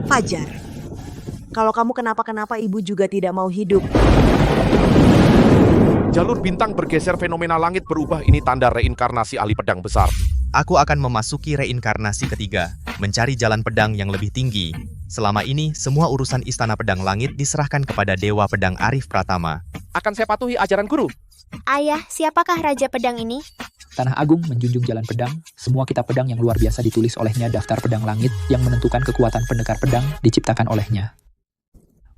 Fajar, kalau kamu kenapa-kenapa ibu juga tidak mau hidup. Jalur bintang bergeser, fenomena langit berubah, ini tanda reinkarnasi ahli pedang besar. Aku akan memasuki reinkarnasi ketiga, mencari jalan pedang yang lebih tinggi. Selama ini, semua urusan Istana Pedang Langit diserahkan kepada Dewa Pedang Arif Pratama. Akan saya patuhi ajaran guru. Ayah, siapakah Raja Pedang ini? Tanah Agung menjunjung jalan pedang. Semua kitab pedang yang luar biasa ditulis olehnya. Daftar pedang langit yang menentukan kekuatan pendekar pedang diciptakan olehnya.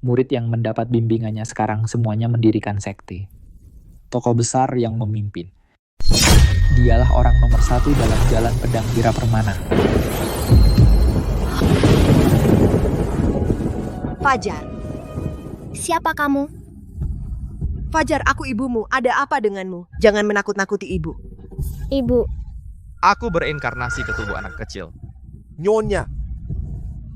Murid yang mendapat bimbingannya sekarang semuanya mendirikan sekte. Tokoh besar yang memimpin. Dialah orang nomor 1 dalam jalan pedang Wira Permana. Fajar, Siapa kamu? Fajar, aku ibumu. Ada apa denganmu? Jangan menakut-nakuti ibu. Ibu. Aku bereinkarnasi ke tubuh anak kecil. Nyonya.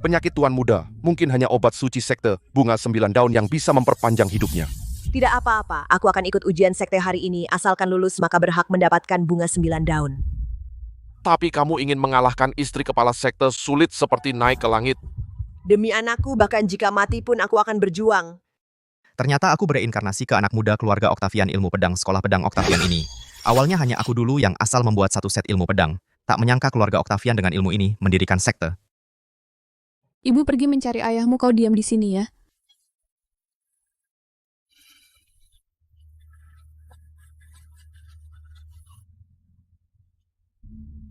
Penyakit tuan muda, mungkin hanya obat suci sekte bunga 9 daun yang bisa memperpanjang hidupnya. Tidak apa-apa, aku akan ikut ujian sekte hari ini. Asalkan lulus maka berhak mendapatkan bunga 9 daun. Tapi kamu ingin mengalahkan istri kepala sekte, sulit seperti naik ke langit. Demi anakku, bahkan jika mati pun aku akan berjuang. Ternyata aku bereinkarnasi ke anak muda keluarga Octavian Ilmu Pedang Sekolah Pedang Octavian ini. Awalnya hanya aku dulu yang asal membuat satu set ilmu pedang. Tak menyangka keluarga Octavian dengan ilmu ini mendirikan sekte. Ibu pergi mencari ayahmu, kau diam di sini ya.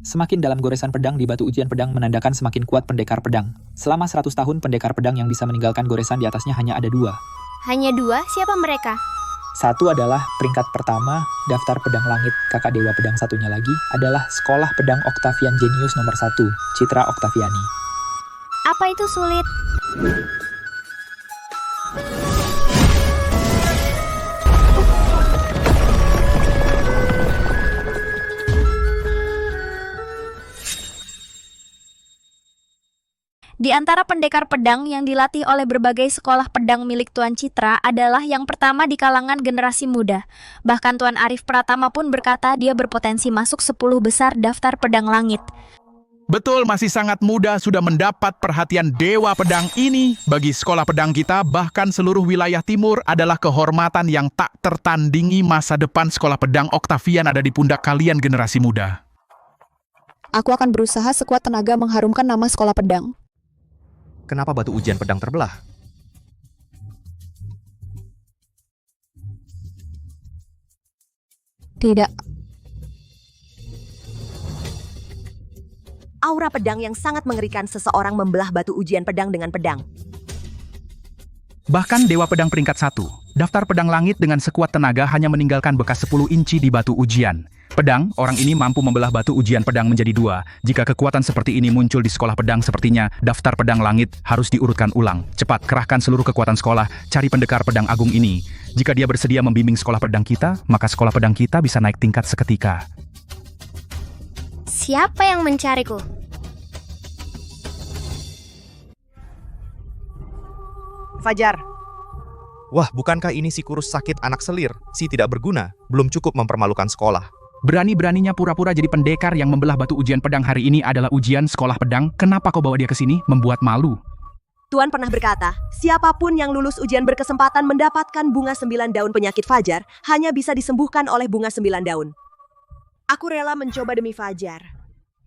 Semakin dalam goresan pedang di batu ujian pedang menandakan semakin kuat pendekar pedang. Selama 100 tahun pendekar pedang yang bisa meninggalkan goresan di atasnya hanya ada 2. Hanya 2? Siapa mereka? Satu adalah peringkat pertama, daftar pedang langit. Kakak dewa pedang satunya lagi adalah sekolah pedang Octavian Genius nomor 1, Citra Octaviani. Apa itu sulit? Di antara pendekar pedang yang dilatih oleh berbagai sekolah pedang milik Tuan Citra adalah yang pertama di kalangan generasi muda. Bahkan Tuan Arif Pratama pun berkata dia berpotensi masuk 10 besar daftar pedang langit. Betul, masih sangat muda sudah mendapat perhatian Dewa Pedang ini. Bagi sekolah pedang kita, bahkan seluruh wilayah timur adalah kehormatan yang tak tertandingi. Masa depan sekolah pedang Octavian ada di pundak kalian generasi muda. Aku akan berusaha sekuat tenaga mengharumkan nama sekolah pedang. Kenapa batu ujian pedang terbelah? Tidak. Aura pedang yang sangat mengerikan, seseorang membelah batu ujian pedang dengan pedang. Bahkan Dewa Pedang peringkat 1, daftar pedang langit dengan sekuat tenaga hanya meninggalkan bekas 10 inci di batu ujian. Pedang, orang ini mampu membelah batu ujian pedang menjadi 2. Jika kekuatan seperti ini muncul di sekolah pedang, sepertinya daftar pedang langit harus diurutkan ulang. Cepat, kerahkan seluruh kekuatan sekolah, cari pendekar pedang agung ini. Jika dia bersedia membimbing sekolah pedang kita, maka sekolah pedang kita bisa naik tingkat seketika. Siapa yang mencariku? Fajar, Wah, bukankah ini si kurus sakit anak selir? Si tidak berguna, belum cukup mempermalukan sekolah. Berani-beraninya pura-pura jadi pendekar yang membelah batu ujian pedang hari ini adalah ujian sekolah pedang. Kenapa kau bawa dia ke sini? Membuat malu. Tuan pernah berkata, siapapun yang lulus ujian berkesempatan mendapatkan bunga 9 daun. Penyakit Fajar hanya bisa disembuhkan oleh bunga 9 daun. Aku rela mencoba demi Fajar.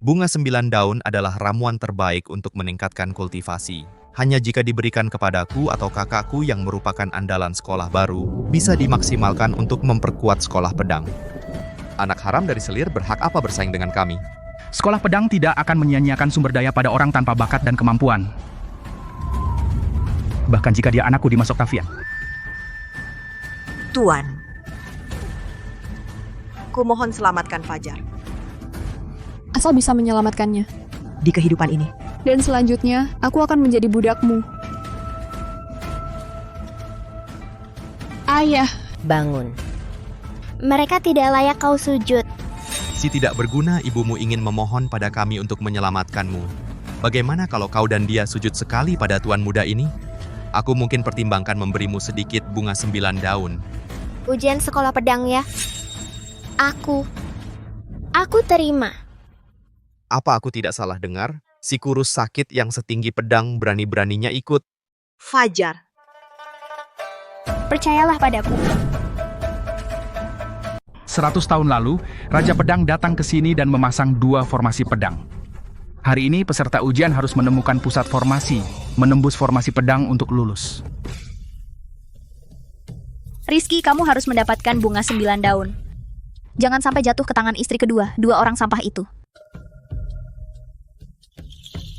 Bunga 9 daun adalah ramuan terbaik untuk meningkatkan kultivasi. Hanya jika diberikan kepadaku atau kakakku yang merupakan andalan sekolah baru, bisa dimaksimalkan untuk memperkuat sekolah pedang. Anak haram dari selir berhak apa bersaing dengan kami? Sekolah pedang tidak akan menyia-nyiakan sumber daya pada orang tanpa bakat dan kemampuan. Bahkan jika dia anakku di Mas Octavian. Tuan, kumohon selamatkan Fajar Asal bisa menyelamatkannya. di kehidupan ini. Dan selanjutnya, aku akan menjadi budakmu. Ayah, Bangun. Mereka tidak layak kau sujud. Si tidak berguna ibumu ingin memohon pada kami untuk menyelamatkanmu. Bagaimana kalau kau dan dia sujud sekali pada tuan muda ini? Aku mungkin pertimbangkan memberimu sedikit bunga 9 daun. Ujian sekolah pedang ya. Aku terima. Apa aku tidak salah dengar? Si kurus sakit yang setinggi pedang berani-beraninya ikut. Fajar. Percayalah padaku. 100 tahun lalu, Raja Pedang datang ke sini dan memasang 2 formasi pedang. Hari ini peserta ujian harus menemukan pusat formasi, menembus formasi pedang untuk lulus. Rizky, kamu harus mendapatkan bunga 9 daun. Jangan sampai jatuh ke tangan istri kedua, 2 orang sampah itu.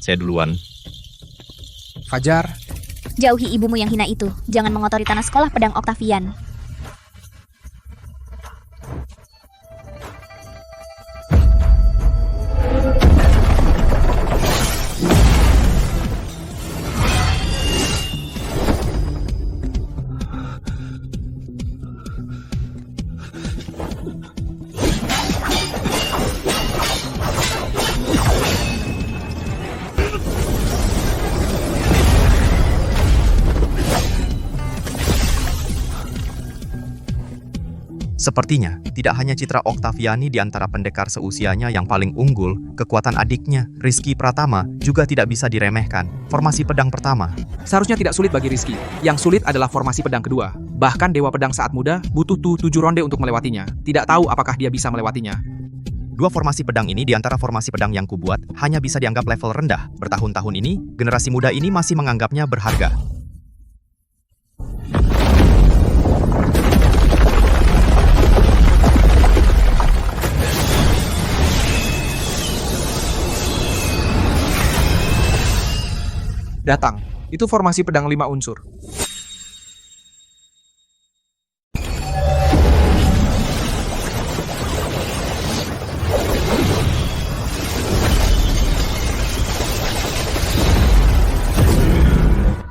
Saya duluan. Fajar, Jauhi ibumu yang hina itu. Jangan mengotori tanah sekolah pedang Octavian. Sepertinya, tidak hanya Citra Octaviani di antara pendekar seusianya yang paling unggul, kekuatan adiknya, Rizky Pratama, juga tidak bisa diremehkan. Formasi pedang pertama. Seharusnya tidak sulit bagi Rizky. Yang sulit adalah formasi pedang kedua. Bahkan Dewa Pedang saat muda butuh 7 ronde untuk melewatinya. Tidak tahu apakah dia bisa melewatinya. 2 formasi pedang ini di antara formasi pedang yang kubuat, hanya bisa dianggap level rendah. Bertahun-tahun ini, generasi muda ini masih menganggapnya berharga. Datang. Itu formasi pedang 5 unsur.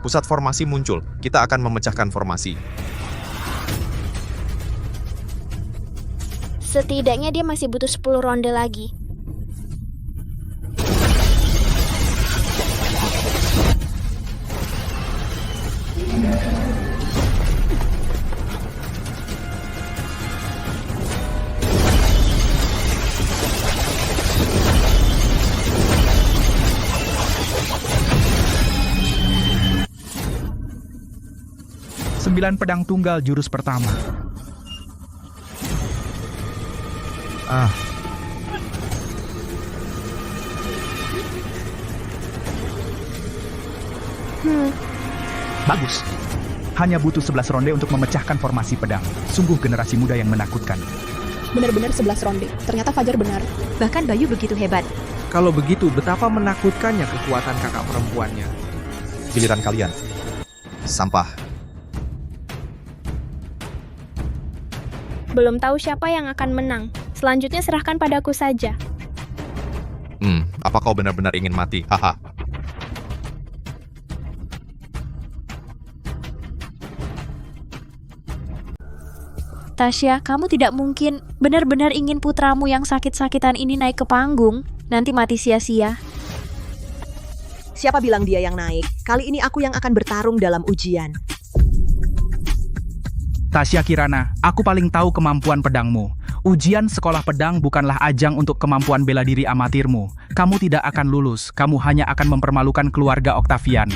Pusat formasi muncul. Kita akan memecahkan formasi. Setidaknya dia masih butuh 10 ronde lagi. Sembilan pedang tunggal jurus pertama. Bagus. Hanya butuh 11 ronde untuk memecahkan formasi pedang. Sungguh generasi muda yang menakutkan. Benar-benar 11 ronde. Ternyata Fajar benar. Bahkan Bayu begitu hebat. Kalau begitu, betapa menakutkannya kekuatan kakak perempuannya. Giliran kalian. Sampah. Belum tahu siapa yang akan menang. Selanjutnya serahkan padaku saja. Apa kau benar-benar ingin mati? Haha. Tasya, kamu tidak mungkin benar-benar ingin putramu yang sakit-sakitan ini naik ke panggung. Nanti mati sia-sia. Siapa bilang dia yang naik? Kali ini aku yang akan bertarung dalam ujian. Tasya Kirana, aku paling tahu kemampuan pedangmu. Ujian sekolah pedang bukanlah ajang untuk kemampuan bela diri amatirmu. Kamu tidak akan lulus, kamu hanya akan mempermalukan keluarga Octavian.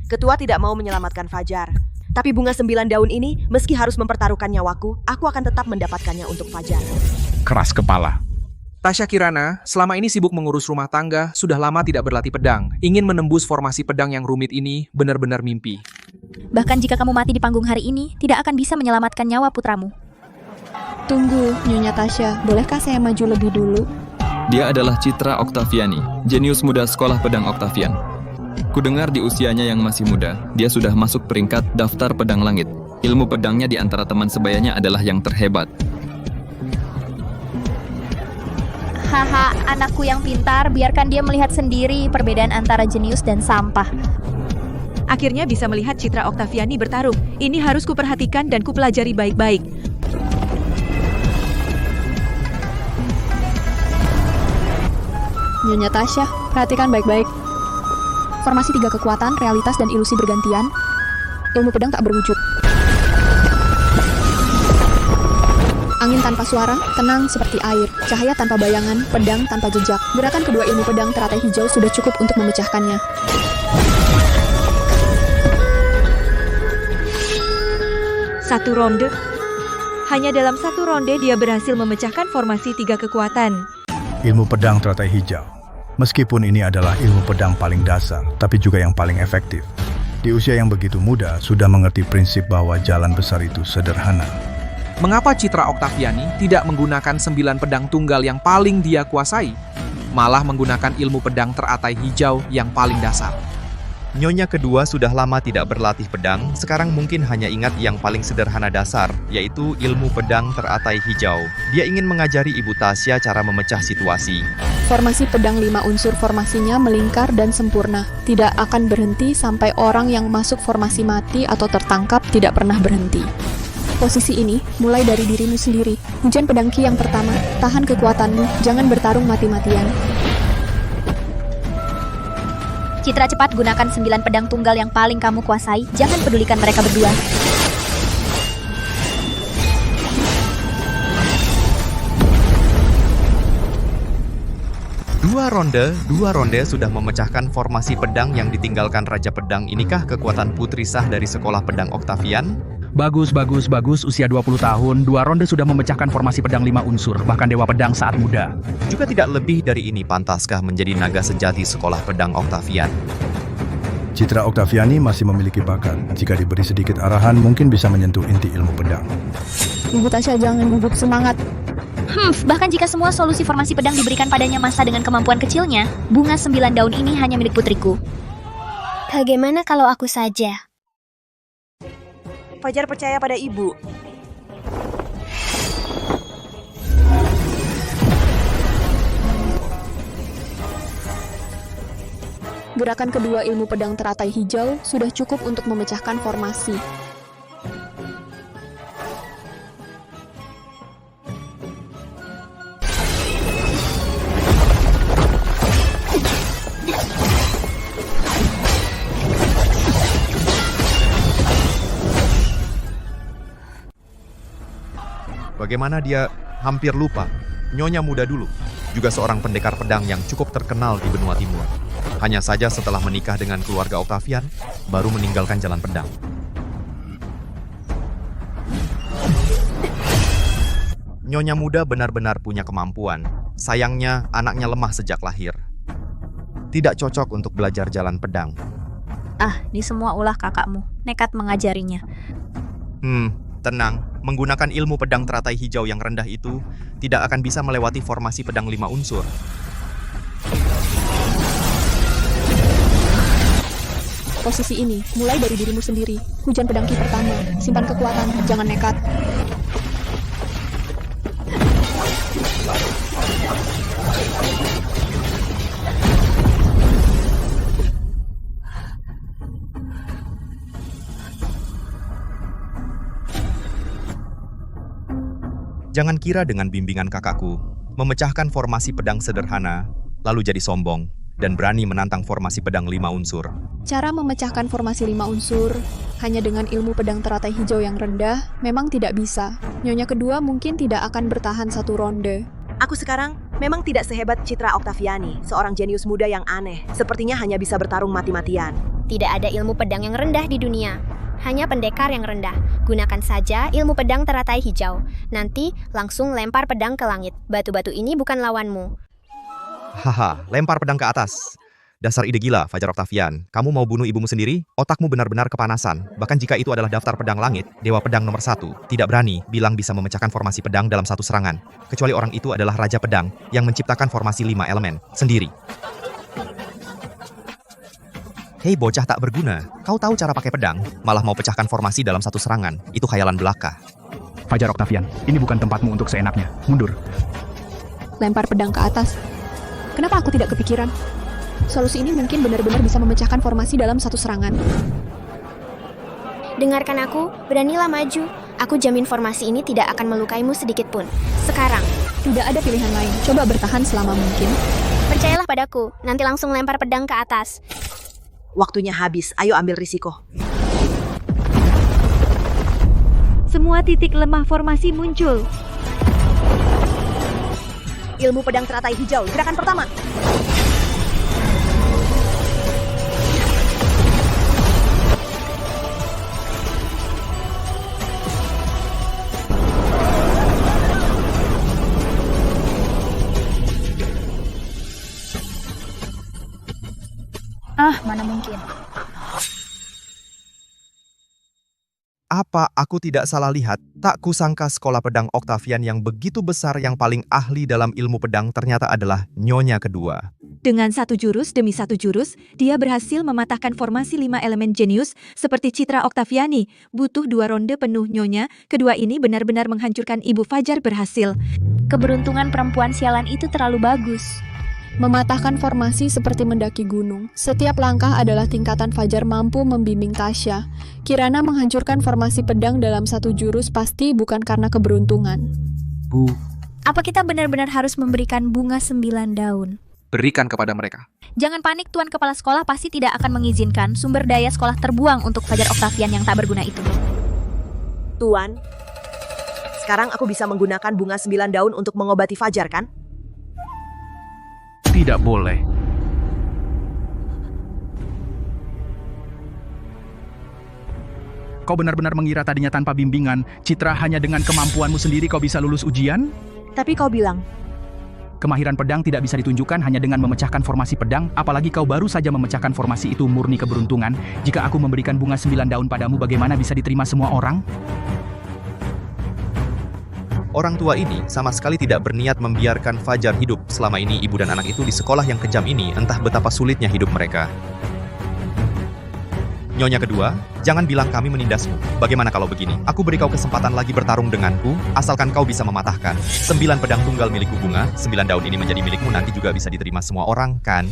Ketua tidak mau menyelamatkan Fajar. Tapi bunga 9 daun ini, meski harus mempertaruhkan nyawaku, aku akan tetap mendapatkannya untuk Fajar. Keras kepala. Tasya Kirana, selama ini sibuk mengurus rumah tangga, sudah lama tidak berlatih pedang. Ingin menembus formasi pedang yang rumit ini, benar-benar mimpi. Bahkan jika kamu mati di panggung hari ini, tidak akan bisa menyelamatkan nyawa putramu. Tunggu, Nyonya Tasya. Bolehkah saya maju lebih dulu? Dia adalah Citra Octaviani, jenius muda sekolah pedang Octavian. Kudengar di usianya yang masih muda, dia sudah masuk peringkat daftar pedang langit. Ilmu pedangnya di antara teman sebayanya adalah yang terhebat. Haha, anakku yang pintar, biarkan dia melihat sendiri perbedaan antara jenius dan sampah. Akhirnya bisa melihat Citra Octaviani bertarung. Ini harus kuperhatikan dan kupelajari baik-baik. Nyonya Tasya, perhatikan baik-baik. Formasi 3 kekuatan, realitas, dan ilusi bergantian. Ilmu pedang tak berwujud. Angin tanpa suara, tenang seperti air. Cahaya tanpa bayangan, pedang tanpa jejak. Gerakan kedua ilmu pedang teratai hijau sudah cukup untuk memecahkannya. Satu ronde. Hanya dalam satu ronde dia berhasil memecahkan formasi 3 kekuatan. Ilmu pedang teratai hijau. Meskipun ini adalah ilmu pedang paling dasar, tapi juga yang paling efektif. Di usia yang begitu muda, sudah mengerti prinsip bahwa jalan besar itu sederhana. Mengapa Citra Octaviani tidak menggunakan 9 pedang tunggal yang paling dia kuasai, malah menggunakan ilmu pedang teratai hijau yang paling dasar? Nyonya kedua sudah lama tidak berlatih pedang, sekarang mungkin hanya ingat yang paling sederhana dasar, yaitu ilmu pedang teratai hijau. Dia ingin mengajari Ibu Tasya cara memecah situasi. Formasi pedang 5 unsur formasinya melingkar dan sempurna. Tidak akan berhenti sampai orang yang masuk formasi mati atau tertangkap tidak pernah berhenti. Posisi ini mulai dari dirimu sendiri. Hujan pedang ki yang pertama, tahan kekuatanmu, jangan bertarung mati-matian. Citra, cepat gunakan 9 pedang tunggal yang paling kamu kuasai. Jangan pedulikan mereka berdua. Dua ronde sudah memecahkan formasi pedang yang ditinggalkan Raja Pedang. Inikah kekuatan putri sah dari sekolah pedang Octavian? Bagus. Usia 20 tahun, 2 ronde sudah memecahkan formasi pedang 5 unsur, bahkan Dewa Pedang saat muda. Juga tidak lebih dari ini, pantaskah menjadi naga sejati sekolah pedang Octavian? Citra Octaviani masih memiliki bakat. Jika diberi sedikit arahan, mungkin bisa menyentuh inti ilmu pedang. Ibu Tasya jangan gugup semangat. Bahkan jika semua solusi formasi pedang diberikan padanya masa dengan kemampuan kecilnya, bunga 9 daun ini hanya milik putriku. Bagaimana kalau aku saja? Fajar percaya pada ibu. Gerakan kedua ilmu pedang teratai hijau sudah cukup untuk memecahkan formasi. Bagaimana dia hampir lupa? Nyonya muda dulu, juga seorang pendekar pedang yang cukup terkenal di benua timur. Hanya saja setelah menikah dengan keluarga Octavian, baru meninggalkan jalan pedang. Nyonya muda benar-benar punya kemampuan. Sayangnya, anaknya lemah sejak lahir. Tidak cocok untuk belajar jalan pedang. Ini semua ulah kakakmu. Nekat mengajarinya. Tenang, menggunakan ilmu pedang teratai hijau yang rendah itu tidak akan bisa melewati formasi pedang 5 unsur. Posisi ini mulai dari dirimu sendiri. Hujan pedang ki pertama, simpan kekuatan, jangan nekat. Jangan kira dengan bimbingan kakakku, memecahkan formasi pedang sederhana, lalu jadi sombong, dan berani menantang formasi pedang 5 unsur. Cara memecahkan formasi 5 unsur hanya dengan ilmu pedang teratai hijau yang rendah memang tidak bisa. Nyonya kedua mungkin tidak akan bertahan 1 ronde. Aku sekarang memang tidak sehebat Citra Octaviani, seorang jenius muda yang aneh. Sepertinya hanya bisa bertarung mati-matian. Tidak ada ilmu pedang yang rendah di dunia. Hanya pendekar yang rendah. Gunakan saja ilmu pedang teratai hijau. Nanti langsung lempar pedang ke langit. Batu-batu ini bukan lawanmu. Lempar pedang ke atas. Dasar ide gila, Fajar Octavian. Kamu mau bunuh ibumu sendiri? Otakmu benar-benar kepanasan. Bahkan jika itu adalah daftar pedang langit, Dewa Pedang nomor 1 tidak berani bilang bisa memecahkan formasi pedang dalam 1 serangan. Kecuali orang itu adalah Raja Pedang yang menciptakan formasi 5 elemen sendiri. Hei bocah tak berguna, kau tahu cara pakai pedang, malah mau pecahkan formasi dalam 1 serangan. Itu khayalan belaka. Fajar Octavian, ini bukan tempatmu untuk seenaknya. Mundur. Lempar pedang ke atas. Kenapa aku tidak kepikiran? Solusi ini mungkin benar-benar bisa memecahkan formasi dalam 1 serangan. Dengarkan aku, beranilah maju. Aku jamin formasi ini tidak akan melukaimu sedikit pun. Sekarang. Tidak ada pilihan lain. Coba bertahan selama mungkin. Percayalah padaku, nanti langsung lempar pedang ke atas. Waktunya habis, ayo ambil risiko. Semua titik lemah formasi muncul. Ilmu pedang teratai hijau, gerakan pertama. Mana mungkin. Apa aku tidak salah lihat? Tak kusangka sekolah pedang Octavian yang begitu besar yang paling ahli dalam ilmu pedang ternyata adalah Nyonya kedua. Dengan satu jurus demi satu jurus, dia berhasil mematahkan formasi 5 elemen jenius seperti Citra Octaviani. Butuh 2 ronde penuh Nyonya. Kedua ini benar-benar menghancurkan Ibu Fajar berhasil. Keberuntungan perempuan sialan itu terlalu bagus. Mematahkan formasi seperti mendaki gunung. Setiap langkah adalah tingkatan Fajar mampu membimbing Tasya. Kirana menghancurkan formasi pedang dalam satu jurus pasti bukan karena keberuntungan. Bu, Apa kita benar-benar harus memberikan bunga 9 daun? berikan kepada mereka. Jangan panik, Tuan Kepala Sekolah pasti tidak akan mengizinkan sumber daya sekolah terbuang untuk Fajar Octavian yang tak berguna itu. Tuan, sekarang aku bisa menggunakan bunga 9 daun untuk mengobati Fajar, kan? Tidak boleh. Kau benar-benar mengira tadinya tanpa bimbingan, Citra hanya dengan kemampuanmu sendiri kau bisa lulus ujian? Tapi kau bilang, Kemahiran pedang tidak bisa ditunjukkan hanya dengan memecahkan formasi pedang, apalagi kau baru saja memecahkan formasi itu murni keberuntungan. Jika aku memberikan bunga 9 daun padamu, bagaimana bisa diterima semua orang? Orang tua ini sama sekali tidak berniat membiarkan Fajar hidup. Selama ini ibu dan anak itu di sekolah yang kejam ini, entah betapa sulitnya hidup mereka. Nyonya kedua, jangan bilang kami menindasmu. Bagaimana kalau begini? Aku beri kau kesempatan lagi bertarung denganku, asalkan kau bisa mematahkan 9 pedang tunggal milikku bunga. 9 daun ini menjadi milikmu, nanti juga bisa diterima semua orang, kan?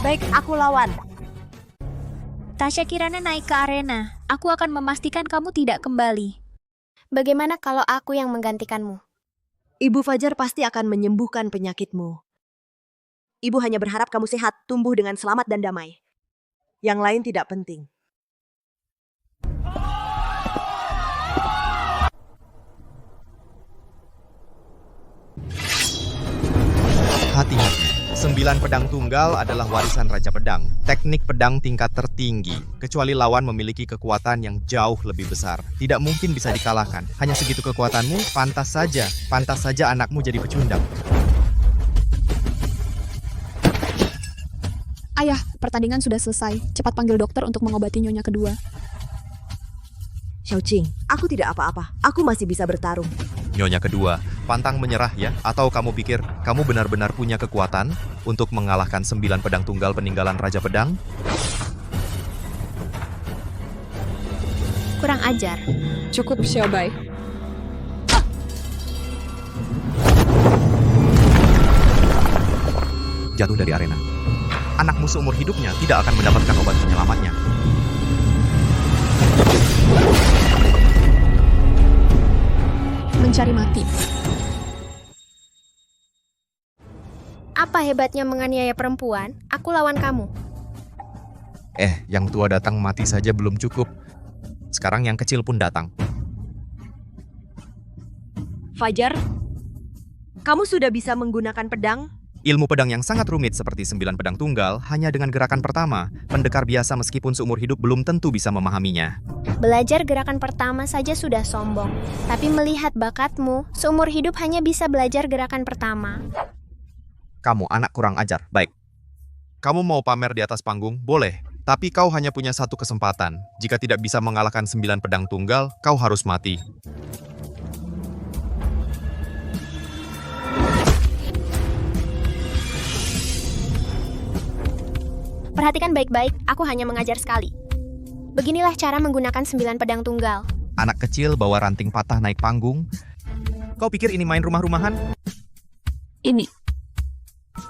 baik aku lawan. Tasya Kirana naik ke arena. Aku akan memastikan kamu tidak kembali. Bagaimana kalau aku yang menggantikanmu? Ibu Fajar pasti akan menyembuhkan penyakitmu. Ibu hanya berharap kamu sehat, tumbuh dengan selamat dan damai. Yang lain tidak penting. Hati-hati. 9 pedang tunggal adalah warisan Raja Pedang. Teknik pedang tingkat tertinggi. Kecuali lawan memiliki kekuatan yang jauh lebih besar. Tidak mungkin bisa dikalahkan. Hanya segitu kekuatanmu, pantas saja anakmu jadi pecundang. Ayah, pertandingan sudah selesai. Cepat panggil dokter untuk mengobati Nyonya kedua. Xiaoqing, aku tidak apa-apa. Aku masih bisa bertarung. Nyonya kedua, pantang menyerah ya? Atau kamu pikir kamu benar-benar punya kekuatan untuk mengalahkan 9 pedang tunggal peninggalan Raja Pedang? Kurang ajar. Cukup, Xiaobai. Jatuh dari arena. Anakmu seumur hidupnya tidak akan mendapatkan obat penyelamatnya. Mencari mati. Apa hebatnya menganiaya perempuan? Aku lawan kamu. Yang tua datang mati saja belum cukup. Sekarang yang kecil pun datang. Fajar, kamu sudah bisa menggunakan pedang? Ilmu pedang yang sangat rumit seperti 9 pedang tunggal hanya dengan gerakan pertama. Pendekar biasa meskipun seumur hidup belum tentu bisa memahaminya. Belajar gerakan pertama saja sudah sombong. Tapi melihat bakatmu, seumur hidup hanya bisa belajar gerakan pertama. Kamu anak kurang ajar. Baik. Kamu mau pamer di atas panggung? Boleh. Tapi kau hanya punya satu kesempatan. Jika tidak bisa mengalahkan 9 pedang tunggal, kau harus mati. Perhatikan baik-baik, aku hanya mengajar sekali. Beginilah cara menggunakan 9 pedang tunggal. Anak kecil bawa ranting patah naik panggung. Kau pikir ini main rumah-rumahan? Ini.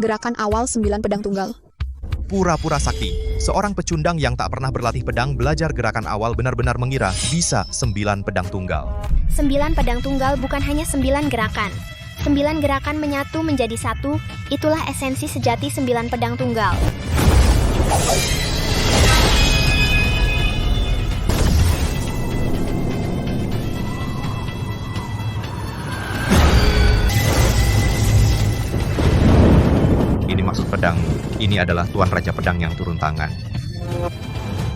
Gerakan awal 9 pedang tunggal. Pura-pura sakti. Seorang pecundang yang tak pernah berlatih pedang belajar gerakan awal benar-benar mengira bisa 9 pedang tunggal. 9 pedang tunggal bukan hanya 9 gerakan. 9 gerakan menyatu menjadi satu, itulah esensi sejati 9 pedang tunggal. ini adalah Tuan Raja Pedang yang turun tangan.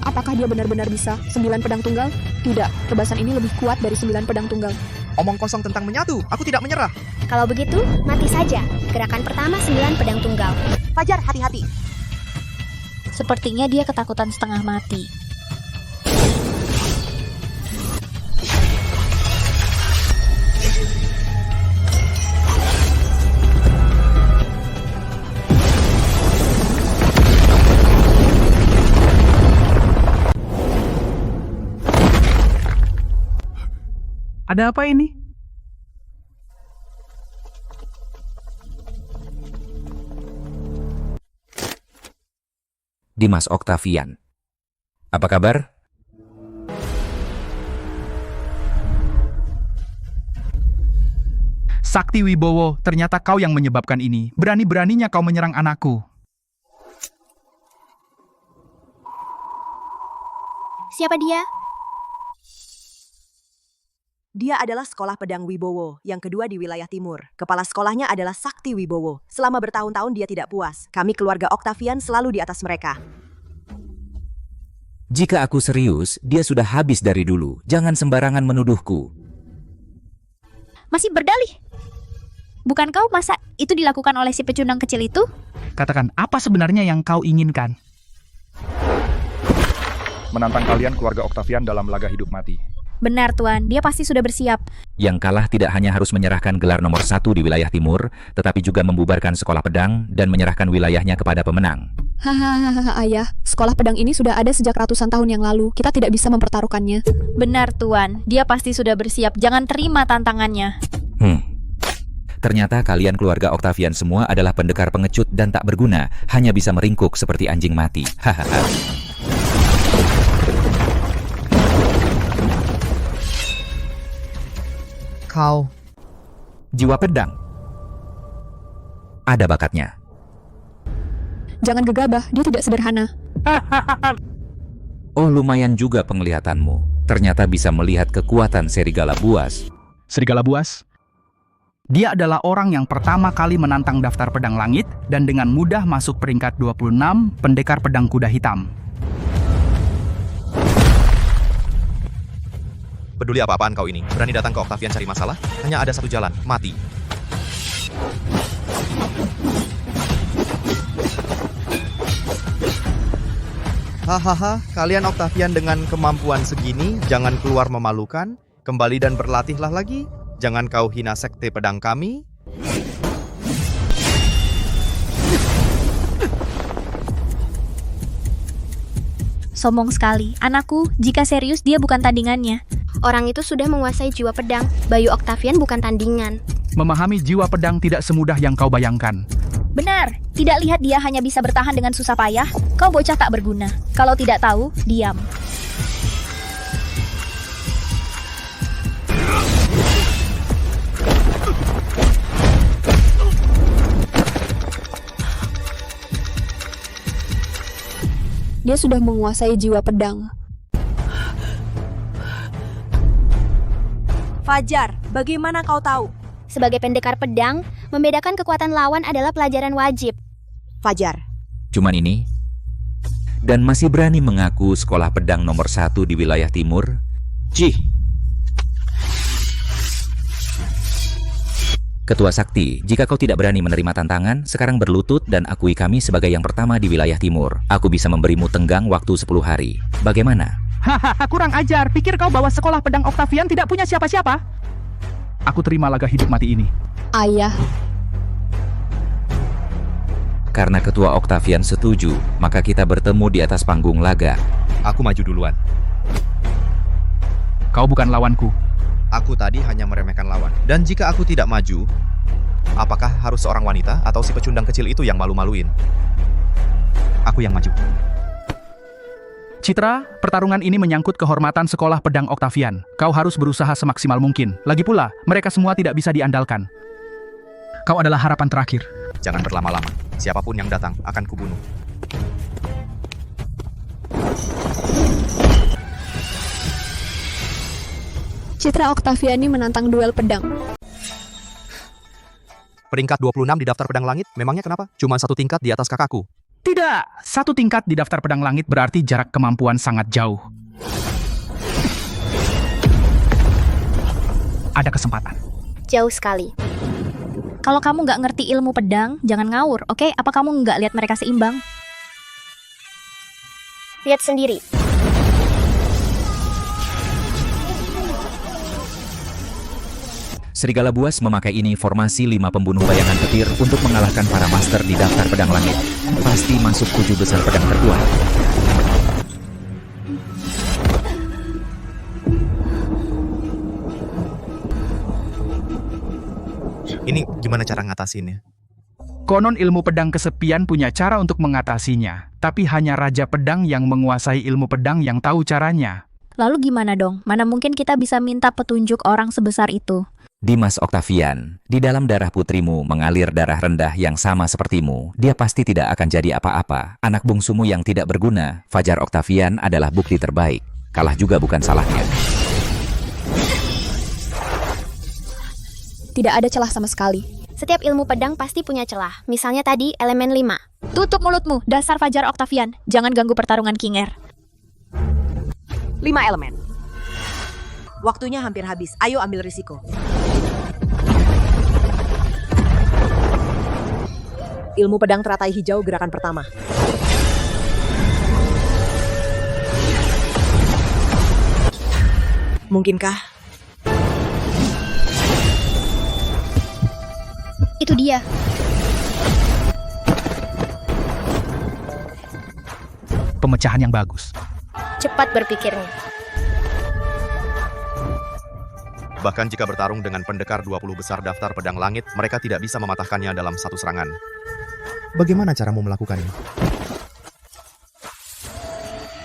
Apakah dia benar-benar bisa 9 pedang tunggal? Tidak, tebasan ini lebih kuat dari 9 pedang tunggal. Omong kosong tentang menyatu, aku tidak menyerah. Kalau begitu, mati saja. Gerakan pertama 9 pedang tunggal. Fajar, hati-hati. Sepertinya dia ketakutan setengah mati. Ada apa ini? Dimas Octavian. Apa kabar? Sakti Wibowo, ternyata kau yang menyebabkan ini. Berani-beraninya kau menyerang anakku. Siapa dia? Dia adalah sekolah pedang Wibowo, yang kedua di wilayah timur. Kepala sekolahnya adalah Sakti Wibowo. Selama bertahun-tahun dia tidak puas. Kami keluarga Octavian selalu di atas mereka. Jika aku serius, dia sudah habis dari dulu. Jangan sembarangan menuduhku. Masih berdalih. Bukan kau masa itu dilakukan oleh si pecundang kecil itu? Katakan, apa sebenarnya yang kau inginkan? Menantang kalian keluarga Octavian dalam laga hidup mati. Benar Tuan, dia pasti sudah bersiap. Yang kalah tidak hanya harus menyerahkan gelar nomor 1 di wilayah timur, tetapi juga membubarkan sekolah pedang dan menyerahkan wilayahnya kepada pemenang. Hahaha, ayah. Sekolah pedang ini sudah ada sejak ratusan tahun yang lalu. Kita tidak bisa mempertaruhkannya. Benar Tuan, dia pasti sudah bersiap. Jangan terima tantangannya. Ternyata kalian keluarga Octavian semua adalah pendekar pengecut dan tak berguna, hanya bisa meringkuk seperti anjing mati. Hahaha. Kau. Jiwa pedang. Ada bakatnya. Jangan gegabah, dia tidak sederhana. Oh, lumayan juga penglihatanmu. Ternyata bisa melihat kekuatan serigala buas. Serigala buas? Dia adalah orang yang pertama kali menantang daftar pedang langit dan dengan mudah masuk peringkat 26 pendekar pedang kuda hitam. Peduli apa-apaan kau ini? Berani datang ke Octavian cari masalah? Hanya ada satu jalan, mati. Hahaha, kalian Octavian dengan kemampuan segini, jangan keluar memalukan. Kembali dan berlatihlah lagi. Jangan kau hina sekte pedang kami. Sombong sekali. Anakku, jika serius dia bukan tandingannya. Orang itu sudah menguasai jiwa pedang. Bayu Octavian bukan tandingan. Memahami jiwa pedang tidak semudah yang kau bayangkan. Benar, tidak lihat dia hanya bisa bertahan dengan susah payah. Kau bocah tak berguna. Kalau tidak tahu, diam. Dia sudah menguasai jiwa pedang. Fajar, bagaimana kau tahu? Sebagai pendekar pedang, membedakan kekuatan lawan adalah pelajaran wajib. Fajar. Cuman ini? Dan masih berani mengaku sekolah pedang nomor 1 di wilayah timur? Cih! Ketua Sakti, jika kau tidak berani menerima tantangan, sekarang berlutut dan akui kami sebagai yang pertama di wilayah timur. Aku bisa memberimu tenggang waktu 10 hari. Bagaimana? Hahaha, kurang ajar. Pikir kau bahwa sekolah pedang Octavian tidak punya siapa-siapa? Aku terima laga hidup mati ini. Ayah. Karena Ketua Octavian setuju, maka kita bertemu di atas panggung laga. Aku maju duluan. Kau bukan lawanku. Aku tadi hanya meremehkan lawan. Dan jika aku tidak maju, apakah harus seorang wanita atau si pecundang kecil itu yang malu-maluin? Aku yang maju. Citra, pertarungan ini menyangkut kehormatan sekolah pedang Octavian. Kau harus berusaha semaksimal mungkin. Lagi pula, mereka semua tidak bisa diandalkan. Kau adalah harapan terakhir. Jangan berlama-lama. Siapapun yang datang akan kubunuh. Citra Octaviani menantang duel pedang. Peringkat 26 di daftar pedang langit, memangnya kenapa? Cuma 1 tingkat di atas kakakku. Tidak, satu tingkat di daftar pedang langit berarti jarak kemampuan sangat jauh. Ada kesempatan. Jauh sekali. Kalau kamu nggak ngerti ilmu pedang, jangan ngawur, oke? Apa kamu nggak lihat mereka seimbang? Lihat sendiri. Serigala buas memakai ini formasi 5 pembunuh bayangan petir untuk mengalahkan para master di daftar pedang langit. Pasti masuk 7 besar pedang terkuat. Ini gimana cara ngatasinnya? Konon ilmu pedang kesepian punya cara untuk mengatasinya, tapi hanya Raja Pedang yang menguasai ilmu pedang yang tahu caranya. Lalu gimana dong? Mana mungkin kita bisa minta petunjuk orang sebesar itu? Dimas Octavian, di dalam darah putrimu mengalir darah rendah yang sama sepertimu. Dia pasti tidak akan jadi apa-apa. Anak bungsumu yang tidak berguna, Fajar Octavian adalah bukti terbaik. Kalah juga bukan salahnya. Tidak ada celah sama sekali. Setiap ilmu pedang pasti punya celah. Misalnya tadi elemen 5. Tutup mulutmu, dasar Fajar Octavian. Jangan ganggu pertarungan King Air. 5 elemen. Waktunya hampir habis. Ayo ambil risiko. Ilmu pedang teratai hijau gerakan pertama. Mungkinkah? Itu dia. Pemecahan yang bagus. Cepat berpikirnya. Bahkan jika bertarung dengan pendekar 20 besar daftar pedang langit, mereka tidak bisa mematahkannya dalam satu serangan. Bagaimana caramu melakukannya?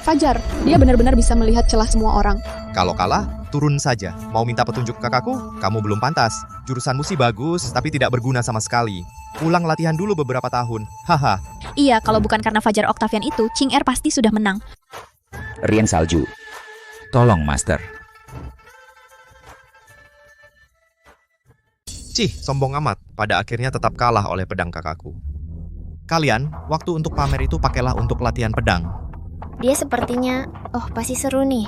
Fajar, dia benar-benar bisa melihat celah semua orang. Kalau kalah, turun saja. Mau minta petunjuk kakakku? Kamu belum pantas. Jurusanmu sih bagus, tapi tidak berguna sama sekali. Ulang latihan dulu beberapa tahun. Haha. Iya, kalau bukan karena Fajar Octavian itu, King Air pasti sudah menang. Rian Salju. Tolong, Master. Cih, sombong amat. Pada akhirnya tetap kalah oleh pedang kakakku. Kalian, waktu untuk pamer itu pakailah untuk latihan pedang. Dia sepertinya, pasti seru nih.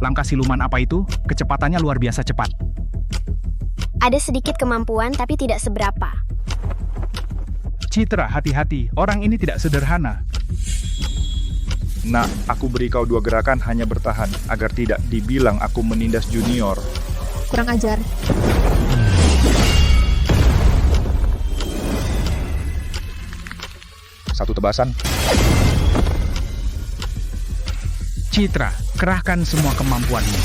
Langkah siluman apa itu? Kecepatannya luar biasa cepat. Ada sedikit kemampuan tapi tidak seberapa. Citra, hati-hati. Orang ini tidak sederhana. Nah, aku beri kau 2 gerakan hanya bertahan, agar tidak dibilang aku menindas junior. Kurang ajar. Satu tebasan. Citra, kerahkan semua kemampuanmu.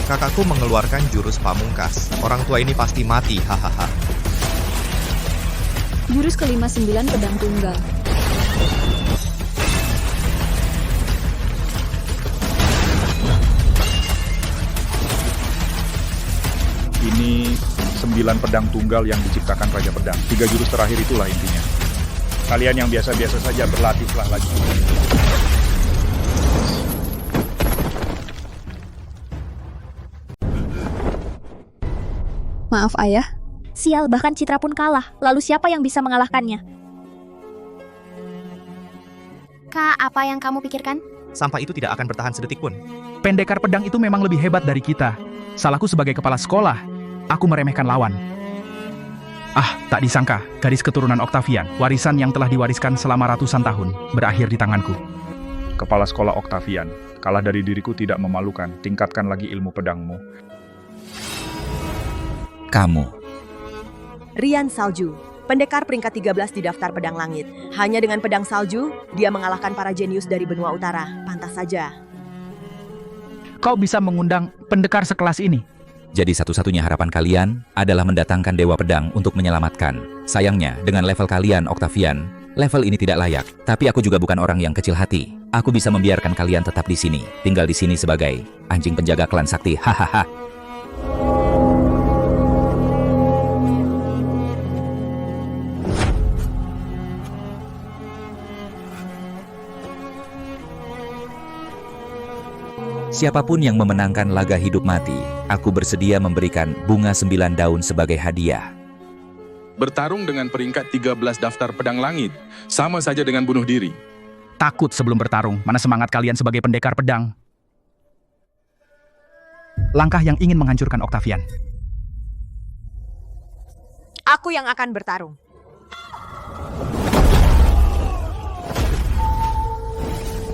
Kakakku mengeluarkan jurus pamungkas. Orang tua ini pasti mati, hahaha. Jurus ke-59 pedang tunggal. Ini 9 pedang tunggal yang diciptakan Raja Pedang. 3 jurus terakhir itulah intinya. Kalian yang biasa-biasa saja berlatihlah lagi. Maaf, Ayah. Sial, bahkan Citra pun kalah. Lalu siapa yang bisa mengalahkannya? Kak, apa yang kamu pikirkan? Sampah itu tidak akan bertahan sedetik pun. Pendekar pedang itu memang lebih hebat dari kita. Salahku sebagai kepala sekolah. Aku meremehkan lawan. Ah, tak disangka, garis keturunan Octavian, warisan yang telah diwariskan selama ratusan tahun, berakhir di tanganku. Kepala sekolah Octavian, kalah dari diriku tidak memalukan. Tingkatkan lagi ilmu pedangmu. Kamu. Rian Salju, pendekar peringkat 13 di daftar pedang langit. Hanya dengan pedang salju, dia mengalahkan para jenius dari benua utara. Pantas saja. Kau bisa mengundang pendekar sekelas ini. Jadi satu-satunya harapan kalian adalah mendatangkan Dewa Pedang untuk menyelamatkan. Sayangnya, dengan level kalian, Octavian, level ini tidak layak. Tapi aku juga bukan orang yang kecil hati. Aku bisa membiarkan kalian tetap di sini. Tinggal di sini sebagai anjing penjaga klan sakti. Hahaha. Siapapun yang memenangkan laga hidup mati, aku bersedia memberikan bunga 9 daun sebagai hadiah. Bertarung dengan peringkat 13 daftar pedang langit, sama saja dengan bunuh diri. Takut sebelum bertarung, mana semangat kalian sebagai pendekar pedang? Langkah yang ingin menghancurkan Octavian. Aku yang akan bertarung.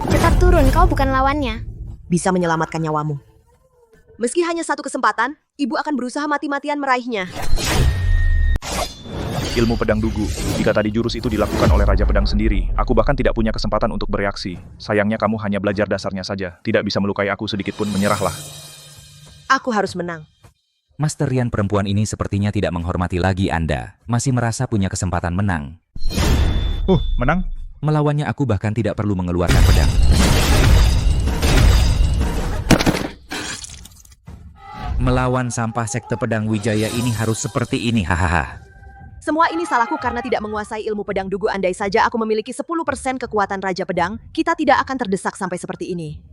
Cepat turun, kau bukan lawannya. Bisa menyelamatkan nyawamu. Meski hanya satu kesempatan, ibu akan berusaha mati-matian meraihnya. Ilmu pedang dugu. Jika tadi jurus itu dilakukan oleh Raja Pedang sendiri, aku bahkan tidak punya kesempatan untuk bereaksi. Sayangnya kamu hanya belajar dasarnya saja, tidak bisa melukai aku sedikit pun, menyerahlah. Aku harus menang. Master Rian perempuan ini sepertinya tidak menghormati lagi Anda, masih merasa punya kesempatan menang. Menang? Melawannya aku bahkan tidak perlu mengeluarkan pedang. Melawan sampah sekte pedang Wijaya ini harus seperti ini, hahaha. Semua ini salahku karena tidak menguasai ilmu pedang dugu. Andai saja aku memiliki 10% kekuatan Raja Pedang, kita tidak akan terdesak sampai seperti ini.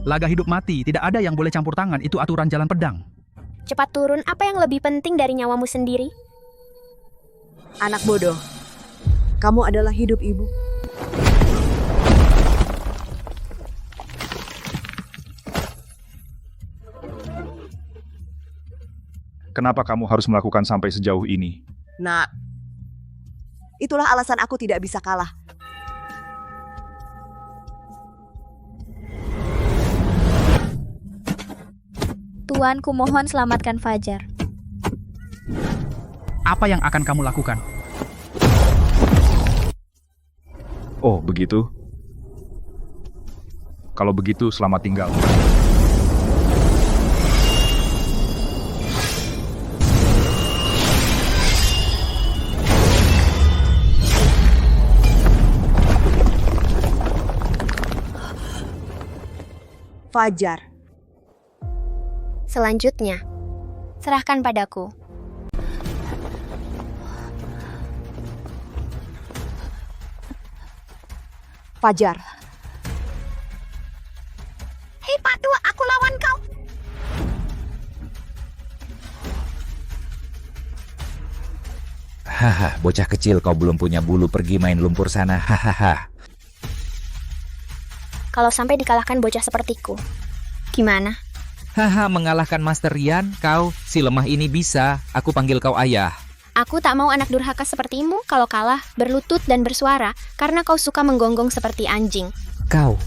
Laga hidup mati, tidak ada yang boleh campur tangan, itu aturan jalan pedang. Cepat turun, apa yang lebih penting dari nyawamu sendiri? Anak bodoh, kamu adalah hidup ibu. Kenapa kamu harus melakukan sampai sejauh ini? Nak, itulah alasan aku tidak bisa kalah. Tuan, kumohon selamatkan Fajar. Apa yang akan kamu lakukan? Oh, begitu? Kalau begitu, selamat tinggal. Fajar. Selanjutnya, serahkan padaku. Fajar. Hei Pak Tua, aku lawan kau. Haha, bocah kecil, kau belum punya bulu, pergi main lumpur sana, hahaha. Kalau sampai dikalahkan bocah sepertiku, gimana? Haha, mengalahkan Master Rian, kau, si lemah ini bisa, aku panggil kau ayah. Aku tak mau anak durhaka sepertimu kalau kalah, berlutut dan bersuara, karena kau suka menggonggong seperti anjing. Kau.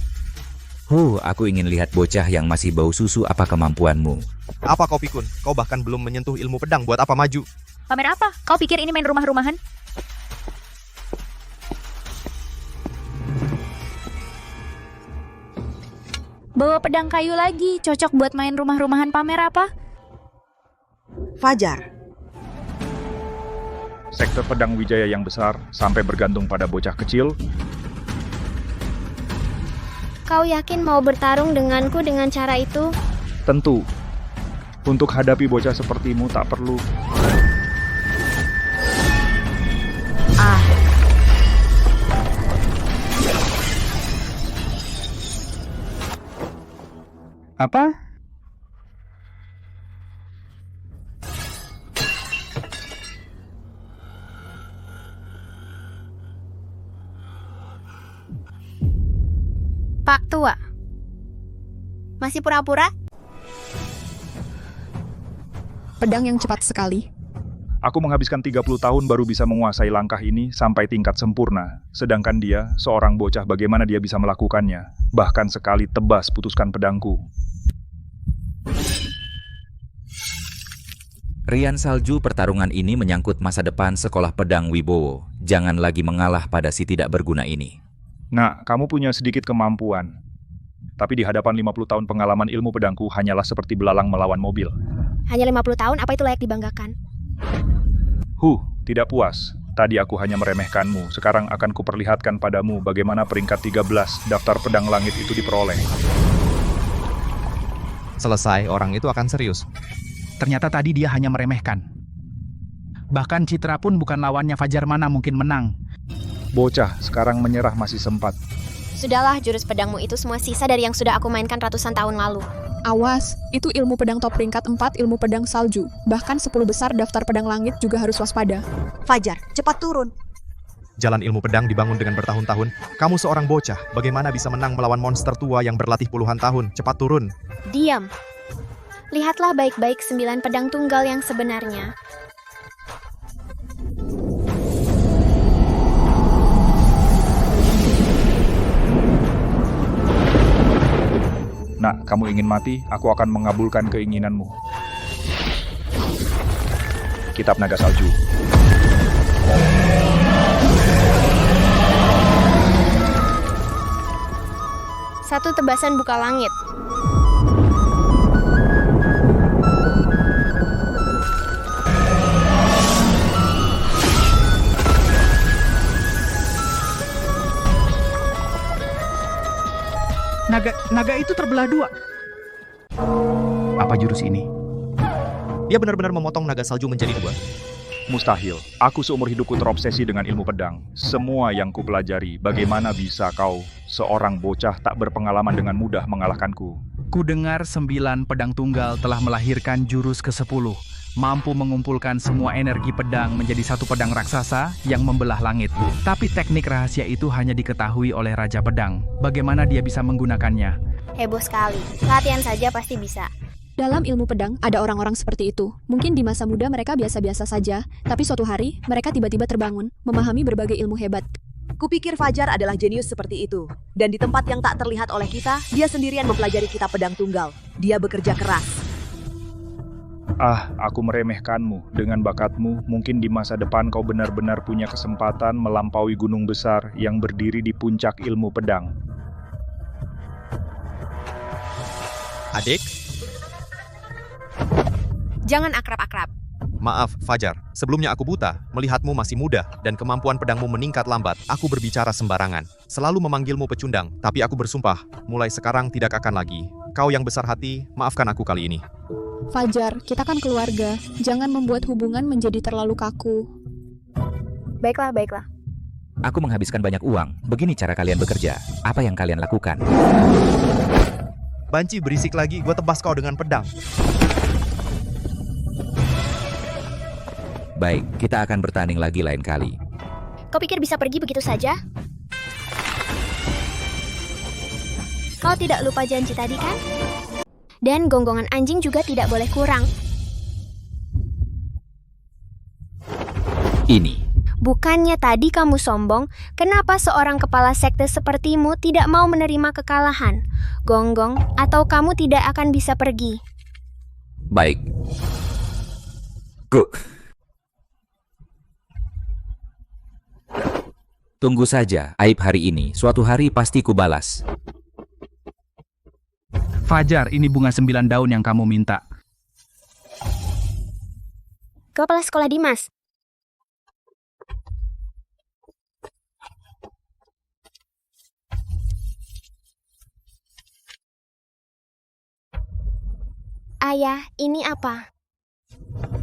Aku ingin lihat bocah yang masih bau susu, apa kemampuanmu. Apa kau pikun? Kau bahkan belum menyentuh ilmu pedang, buat apa maju? Pamer apa? Kau pikir ini main rumah-rumahan? Bawa pedang kayu lagi, cocok buat main rumah-rumahan. Pamer apa? Fajar. Sekte pedang Wijaya yang besar sampai bergantung pada bocah kecil. Kau yakin mau bertarung denganku dengan cara itu? Tentu. Untuk hadapi bocah sepertimu tak perlu. Apa? Pak Tua, masih pura-pura? Pedang yang cepat sekali. Aku menghabiskan 30 tahun baru bisa menguasai langkah ini sampai tingkat sempurna. Sedangkan dia, seorang bocah, bagaimana dia bisa melakukannya? Bahkan sekali tebas putuskan pedangku. Rian Salju, pertarungan ini menyangkut masa depan sekolah pedang Wibowo. Jangan lagi mengalah pada si tidak berguna ini. Nah, kamu punya sedikit kemampuan. Tapi di hadapan 50 tahun pengalaman ilmu pedangku hanyalah seperti belalang melawan mobil. Hanya 50 tahun, apa itu layak dibanggakan? Tidak puas. Tadi aku hanya meremehkanmu. Sekarang akan kuperlihatkan padamu bagaimana peringkat 13 daftar pedang langit itu diperoleh. Selesai, orang itu akan serius. Ternyata tadi dia hanya meremehkan. Bahkan Citra pun bukan lawannya. Fajar mana mungkin menang. Bocah, sekarang menyerah masih sempat. Sudahlah, jurus pedangmu itu semua sisa dari yang sudah aku mainkan ratusan tahun lalu. Awas, itu ilmu pedang top peringkat 4 ilmu pedang salju. Bahkan 10 besar daftar pedang langit juga harus waspada. Fajar, cepat turun. Jalan ilmu pedang dibangun dengan bertahun-tahun. Kamu seorang bocah, bagaimana bisa menang melawan monster tua yang berlatih puluhan tahun? Cepat turun. Diam. Lihatlah baik-baik 9 pedang tunggal yang sebenarnya. Nak, kamu ingin mati, aku akan mengabulkan keinginanmu. Kitab Naga Salju. Satu tebasan buka langit. Naga itu terbelah dua. Apa jurus ini? Dia benar-benar memotong naga salju menjadi 2. Mustahil. Aku seumur hidupku terobsesi dengan ilmu pedang. Semua yang kupelajari, bagaimana bisa kau, seorang bocah tak berpengalaman dengan mudah mengalahkanku? Ku dengar 9 pedang tunggal telah melahirkan jurus ke-10. Mampu mengumpulkan semua energi pedang menjadi satu pedang raksasa yang membelah langit. Tapi teknik rahasia itu hanya diketahui oleh Raja Pedang. Bagaimana dia bisa menggunakannya? Heboh sekali. Latihan saja pasti bisa. Dalam ilmu pedang, ada orang-orang seperti itu. Mungkin di masa muda mereka biasa-biasa saja, tapi suatu hari, mereka tiba-tiba terbangun, memahami berbagai ilmu hebat. Kupikir Fajar adalah jenius seperti itu. Dan di tempat yang tak terlihat oleh kita, dia sendirian mempelajari kitab pedang tunggal. Dia bekerja keras. Aku meremehkanmu. Dengan bakatmu, mungkin di masa depan kau benar-benar punya kesempatan melampaui gunung besar yang berdiri di puncak ilmu pedang. Adik? Jangan akrab-akrab. Maaf, Fajar. Sebelumnya aku buta, melihatmu masih muda, dan kemampuan pedangmu meningkat lambat. Aku berbicara sembarangan. Selalu memanggilmu pecundang, tapi aku bersumpah, mulai sekarang tidak akan lagi. Kau yang besar hati, maafkan aku kali ini. Fajar, kita kan keluarga. Jangan membuat hubungan menjadi terlalu kaku. Baiklah. Aku menghabiskan banyak uang. Begini cara kalian bekerja. Apa yang kalian lakukan? Banci berisik lagi, gue tebas kau dengan pedang. Baik, kita akan bertanding lagi lain kali. Kau pikir bisa pergi begitu saja? Kau tidak lupa janji tadi kan? Dan gonggongan anjing juga tidak boleh kurang. Ini. Bukannya tadi kamu sombong, kenapa seorang kepala sekte sepertimu tidak mau menerima kekalahan? Gonggong, atau kamu tidak akan bisa pergi? Baik. Tunggu saja, aib hari ini, suatu hari pasti kubalas. Fajar, ini bunga 9 daun yang kamu minta. Kepala sekolah Dimas. Ayah, ini apa?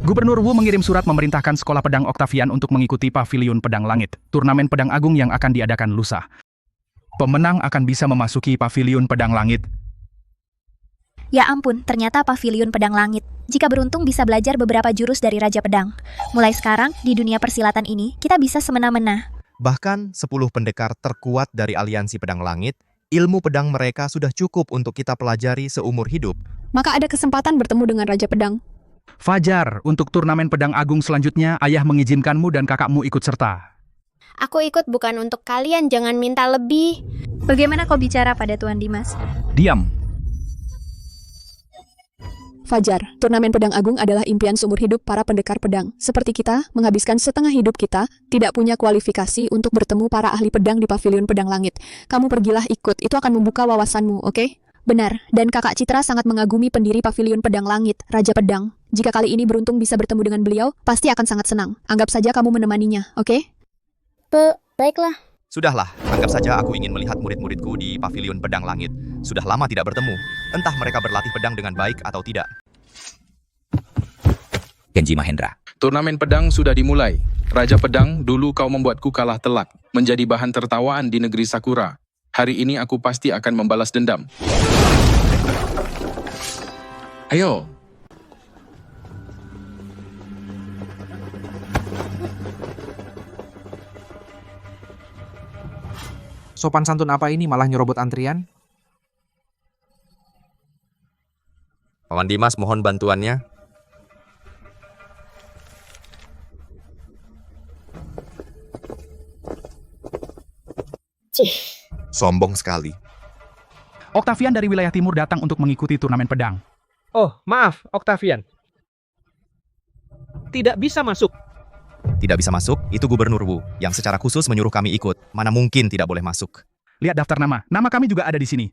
Gubernur Wu mengirim surat memerintahkan Sekolah Pedang Octavian untuk mengikuti Pavilion Pedang Langit, turnamen pedang agung yang akan diadakan lusa. Pemenang akan bisa memasuki Pavilion Pedang Langit. Ya ampun, ternyata Pavilion Pedang Langit. Jika beruntung bisa belajar beberapa jurus dari Raja Pedang. Mulai sekarang, di dunia persilatan ini, kita bisa semena-mena. Bahkan 10 pendekar terkuat dari Aliansi Pedang Langit, ilmu pedang mereka sudah cukup untuk kita pelajari seumur hidup. Maka ada kesempatan bertemu dengan Raja Pedang. Fajar, untuk turnamen pedang agung selanjutnya, ayah mengizinkanmu dan kakakmu ikut serta. Aku ikut bukan untuk kalian, jangan minta lebih. Bagaimana kau bicara pada Tuan Dimas? Diam. Fajar, turnamen pedang agung adalah impian seumur hidup para pendekar pedang. Seperti kita, menghabiskan setengah hidup kita, tidak punya kualifikasi untuk bertemu para ahli pedang di Pavilion Pedang Langit. Kamu pergilah ikut, itu akan membuka wawasanmu, oke? Benar, dan kakak Citra sangat mengagumi pendiri Pavilion Pedang Langit, Raja Pedang. Jika kali ini beruntung bisa bertemu dengan beliau, pasti akan sangat senang. Anggap saja kamu menemaninya, oke? Baiklah. Sudahlah, anggap saja aku ingin melihat murid-muridku di Pavilion Pedang Langit. Sudah lama tidak bertemu. Entah mereka berlatih pedang dengan baik atau tidak. Genji Mahendra. Turnamen pedang sudah dimulai. Raja Pedang, dulu kau membuatku kalah telak, menjadi bahan tertawaan di negeri Sakura. Hari ini aku pasti akan membalas dendam. Ayo. Sopan santun apa ini malah nyerobot antrian? Paman Dimas mohon bantuannya. Sombong sekali. Octavian dari wilayah timur datang untuk mengikuti turnamen pedang. Oh, maaf, Octavian. Tidak bisa masuk. Tidak bisa masuk, itu Gubernur Wu, yang secara khusus menyuruh kami ikut. Mana mungkin tidak boleh masuk. Lihat daftar nama. Nama kami juga ada di sini.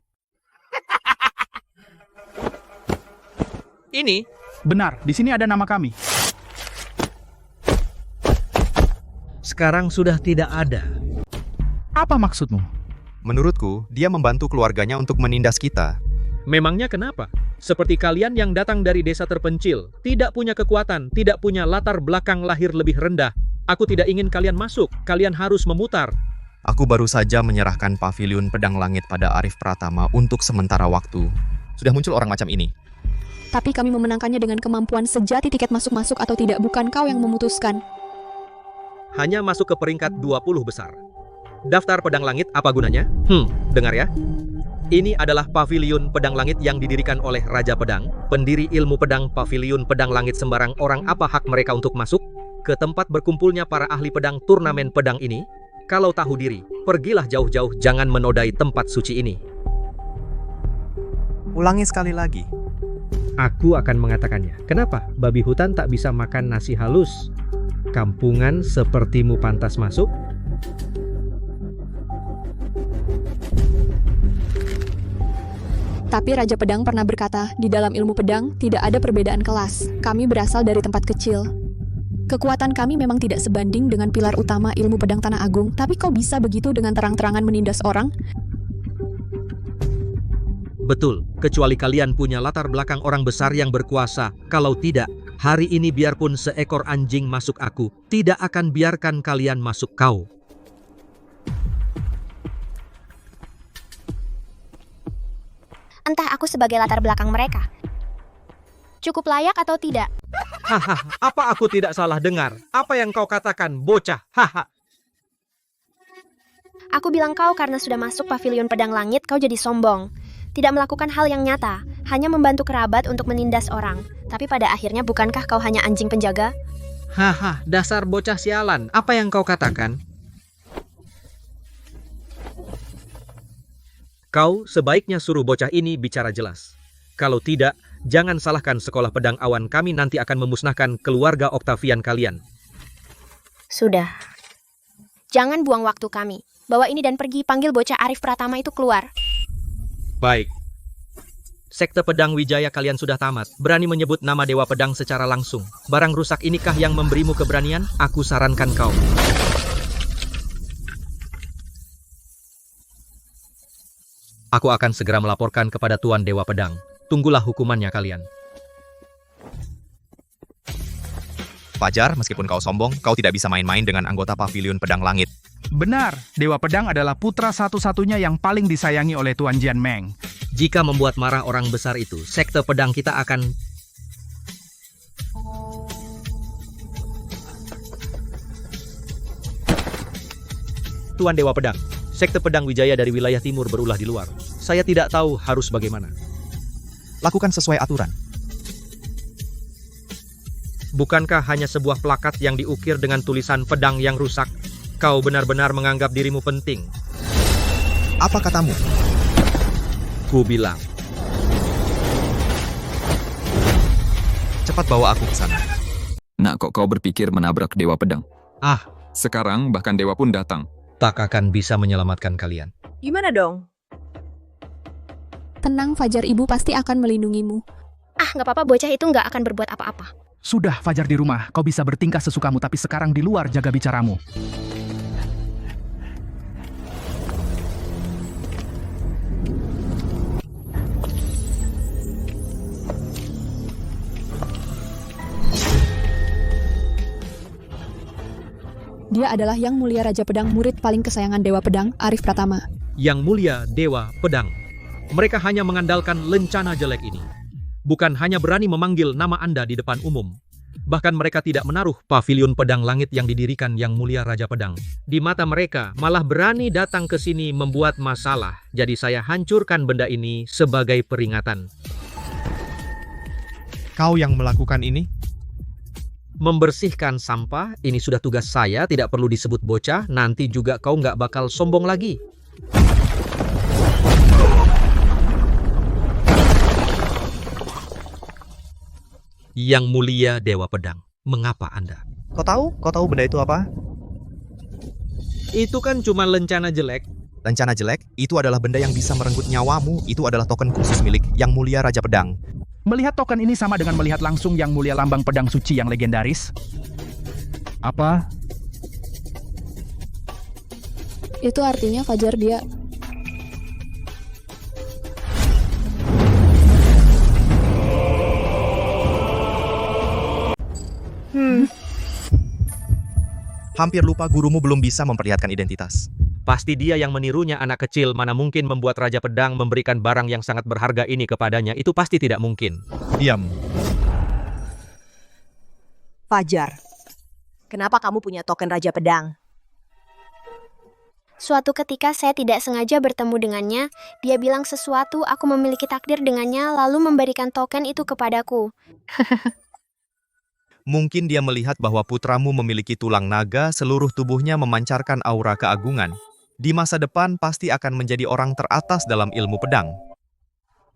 Ini? Benar, di sini ada nama kami. Sekarang sudah tidak ada. Apa maksudmu? Menurutku, dia membantu keluarganya untuk menindas kita. Memangnya kenapa? Seperti kalian yang datang dari desa terpencil, tidak punya kekuatan, tidak punya latar belakang lahir lebih rendah. Aku tidak ingin kalian masuk, kalian harus memutar. Aku baru saja menyerahkan pavilion pedang langit pada Arif Pratama untuk sementara waktu. Sudah muncul orang macam ini. Tapi kami memenangkannya dengan kemampuan sejati tiket masuk-masuk atau tidak, bukan kau yang memutuskan. Hanya masuk ke peringkat 20 besar. Daftar pedang langit apa gunanya? Dengar ya. Ini adalah pavilion pedang langit yang didirikan oleh Raja Pedang, pendiri ilmu pedang. Pavilion pedang langit sembarang orang, apa hak mereka untuk masuk ke tempat berkumpulnya para ahli pedang turnamen pedang ini? Kalau tahu diri, pergilah jauh-jauh, jangan menodai tempat suci ini. Ulangi sekali lagi. Aku akan mengatakannya. Kenapa babi hutan tak bisa makan nasi halus? Kampungan sepertimu pantas masuk? Tapi Raja Pedang pernah berkata, di dalam ilmu pedang tidak ada perbedaan kelas. Kami berasal dari tempat kecil. Kekuatan kami memang tidak sebanding dengan pilar utama ilmu pedang Tanah Agung, tapi kau bisa begitu dengan terang-terangan menindas orang? Betul, kecuali kalian punya latar belakang orang besar yang berkuasa. Kalau tidak, hari ini biarpun seekor anjing masuk aku, tidak akan biarkan kalian masuk kau. Entah aku sebagai latar belakang mereka. Cukup layak atau tidak? Haha, apa aku tidak salah dengar? Apa yang kau katakan, bocah? Haha. Aku bilang kau karena sudah masuk pavilion pedang langit, kau jadi sombong. Tidak melakukan hal yang nyata, hanya membantu kerabat untuk menindas orang. Tapi pada akhirnya bukankah kau hanya anjing penjaga? Haha, dasar bocah sialan. Apa yang kau katakan? Kau sebaiknya suruh bocah ini bicara jelas. Kalau tidak, jangan salahkan sekolah pedang awan, kami nanti akan memusnahkan keluarga Octavian kalian. Sudah. Jangan buang waktu kami. Bawa ini dan pergi, panggil bocah Arif Pratama itu keluar. Baik. Sekte Pedang Wijaya kalian sudah tamat. Berani menyebut nama Dewa Pedang secara langsung. Barang rusak inikah yang memberimu keberanian? Aku sarankan kau. Aku akan segera melaporkan kepada Tuan Dewa Pedang. Tunggulah hukumannya kalian. Fajar, meskipun kau sombong, kau tidak bisa main-main dengan anggota pavilion pedang langit. Benar, Dewa Pedang adalah putra satu-satunya yang paling disayangi oleh Tuan Jian Meng. Jika membuat marah orang besar itu, sekte pedang kita akan... Tuan Dewa Pedang, sekte pedang Wijaya dari wilayah timur berulah di luar. Saya tidak tahu harus bagaimana. Lakukan sesuai aturan. Bukankah hanya sebuah plakat yang diukir dengan tulisan pedang yang rusak? Kau benar-benar menganggap dirimu penting. Apa katamu? Ku bilang. Cepat bawa aku ke sana. Nak, kok kau berpikir menabrak Dewa Pedang? Ah. Sekarang bahkan Dewa pun datang. Tak akan bisa menyelamatkan kalian. Gimana dong? Tenang, Fajar, ibu pasti akan melindungimu. Ah, nggak apa-apa, bocah itu nggak akan berbuat apa-apa. Sudah, Fajar di rumah. Kau bisa bertingkah sesukamu, tapi sekarang di luar jaga bicaramu. Dia adalah Yang Mulia Raja Pedang, murid paling kesayangan Dewa Pedang, Arif Pratama. Yang Mulia Dewa Pedang. Mereka hanya mengandalkan lencana jelek ini. Bukan hanya berani memanggil nama Anda di depan umum. Bahkan mereka tidak menaruh pavilion pedang langit yang didirikan Yang Mulia Raja Pedang. Di mata mereka, malah berani datang ke sini membuat masalah. Jadi saya hancurkan benda ini sebagai peringatan. Kau yang melakukan ini? Membersihkan sampah, ini sudah tugas saya, tidak perlu disebut bocah, nanti juga kau nggak bakal sombong lagi. Yang Mulia Dewa Pedang, mengapa Anda? Kau tahu benda itu apa? Itu kan cuma lencana jelek. Lencana jelek? Itu adalah benda yang bisa merenggut nyawamu. Itu adalah token khusus milik Yang Mulia Raja Pedang. Melihat token ini sama dengan melihat langsung Yang Mulia lambang pedang suci yang legendaris. Apa? Itu artinya Fajar dia... Hampir lupa gurumu belum bisa memperlihatkan identitas. Pasti dia yang menirunya anak kecil, mana mungkin membuat Raja Pedang memberikan barang yang sangat berharga ini kepadanya, itu pasti tidak mungkin. Diam. Fajar, kenapa kamu punya token Raja Pedang? Suatu ketika saya tidak sengaja bertemu dengannya, dia bilang sesuatu, aku memiliki takdir dengannya, lalu memberikan token itu kepadaku. Mungkin dia melihat bahwa putramu memiliki tulang naga, seluruh tubuhnya memancarkan aura keagungan. Di masa depan pasti akan menjadi orang teratas dalam ilmu pedang.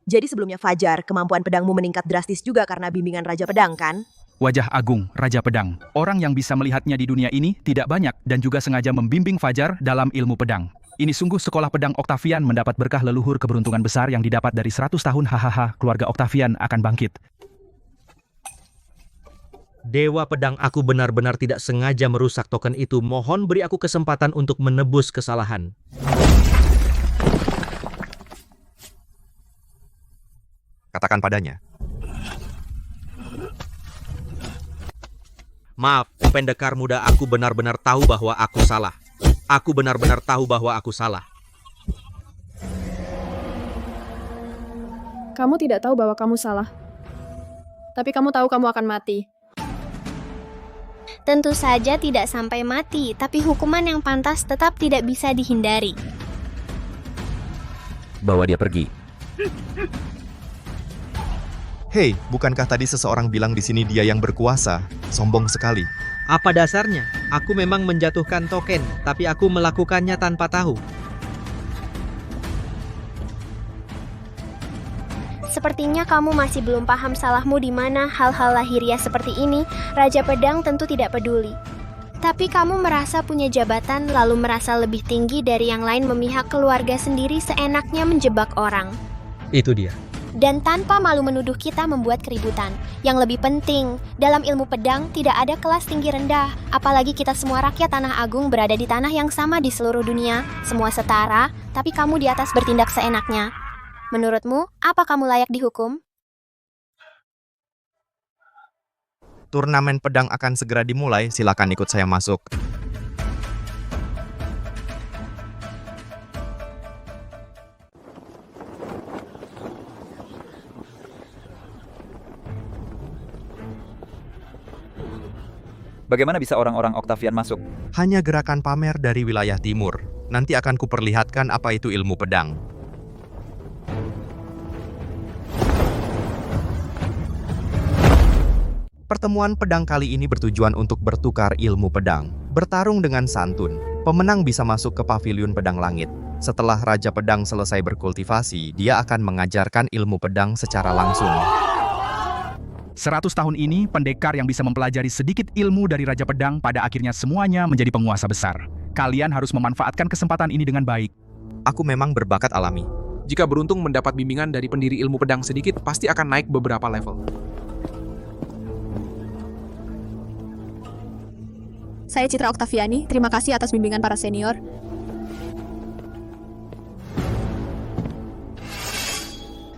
Jadi sebelumnya Fajar, kemampuan pedangmu meningkat drastis juga karena bimbingan Raja Pedang, kan? Wajah agung Raja Pedang. Orang yang bisa melihatnya di dunia ini tidak banyak dan juga sengaja membimbing Fajar dalam ilmu pedang. Ini sungguh sekolah pedang Octavian mendapat berkah leluhur keberuntungan besar yang didapat dari 100 tahun. Hahaha, keluarga Octavian akan bangkit. Dewa Pedang, aku benar-benar tidak sengaja merusak token itu. Mohon beri aku kesempatan untuk menebus kesalahan. Katakan padanya. Maaf, pendekar muda, aku benar-benar tahu bahwa aku salah. Aku benar-benar tahu bahwa aku salah. Kamu tidak tahu bahwa kamu salah. Tapi kamu tahu kamu akan mati. Tentu saja tidak sampai mati, tapi hukuman yang pantas tetap tidak bisa dihindari. Bawa dia pergi. Hei, bukankah tadi seseorang bilang di sini dia yang berkuasa? Sombong sekali. Apa dasarnya? Aku memang menjatuhkan token, tapi aku melakukannya tanpa tahu. Sepertinya kamu masih belum paham salahmu di mana hal-hal lahiriah seperti ini. Raja Pedang tentu tidak peduli. Tapi kamu merasa punya jabatan lalu merasa lebih tinggi dari yang lain, memihak keluarga sendiri seenaknya menjebak orang. Itu dia. Dan tanpa malu menuduh kita membuat keributan. Yang lebih penting, dalam ilmu pedang tidak ada kelas tinggi rendah. Apalagi kita semua rakyat Tanah Agung berada di tanah yang sama di seluruh dunia. Semua setara, tapi kamu di atas bertindak seenaknya. Menurutmu, apa kamu layak dihukum? Turnamen pedang akan segera dimulai, silakan ikut saya masuk. Bagaimana bisa orang-orang Octavian masuk? Hanya gerakan pamer dari wilayah timur. Nanti akan kuperlihatkan apa itu ilmu pedang. Pertemuan pedang kali ini bertujuan untuk bertukar ilmu pedang, bertarung dengan santun. Pemenang bisa masuk ke pavilion pedang langit. Setelah Raja Pedang selesai berkultivasi, dia akan mengajarkan ilmu pedang secara langsung. 100 tahun ini, pendekar yang bisa mempelajari sedikit ilmu dari Raja Pedang pada akhirnya semuanya menjadi penguasa besar. Kalian harus memanfaatkan kesempatan ini dengan baik. Aku memang berbakat alami. Jika beruntung mendapat bimbingan dari pendiri ilmu pedang sedikit, pasti akan naik beberapa level. Saya Citra Octaviani, terima kasih atas bimbingan para senior.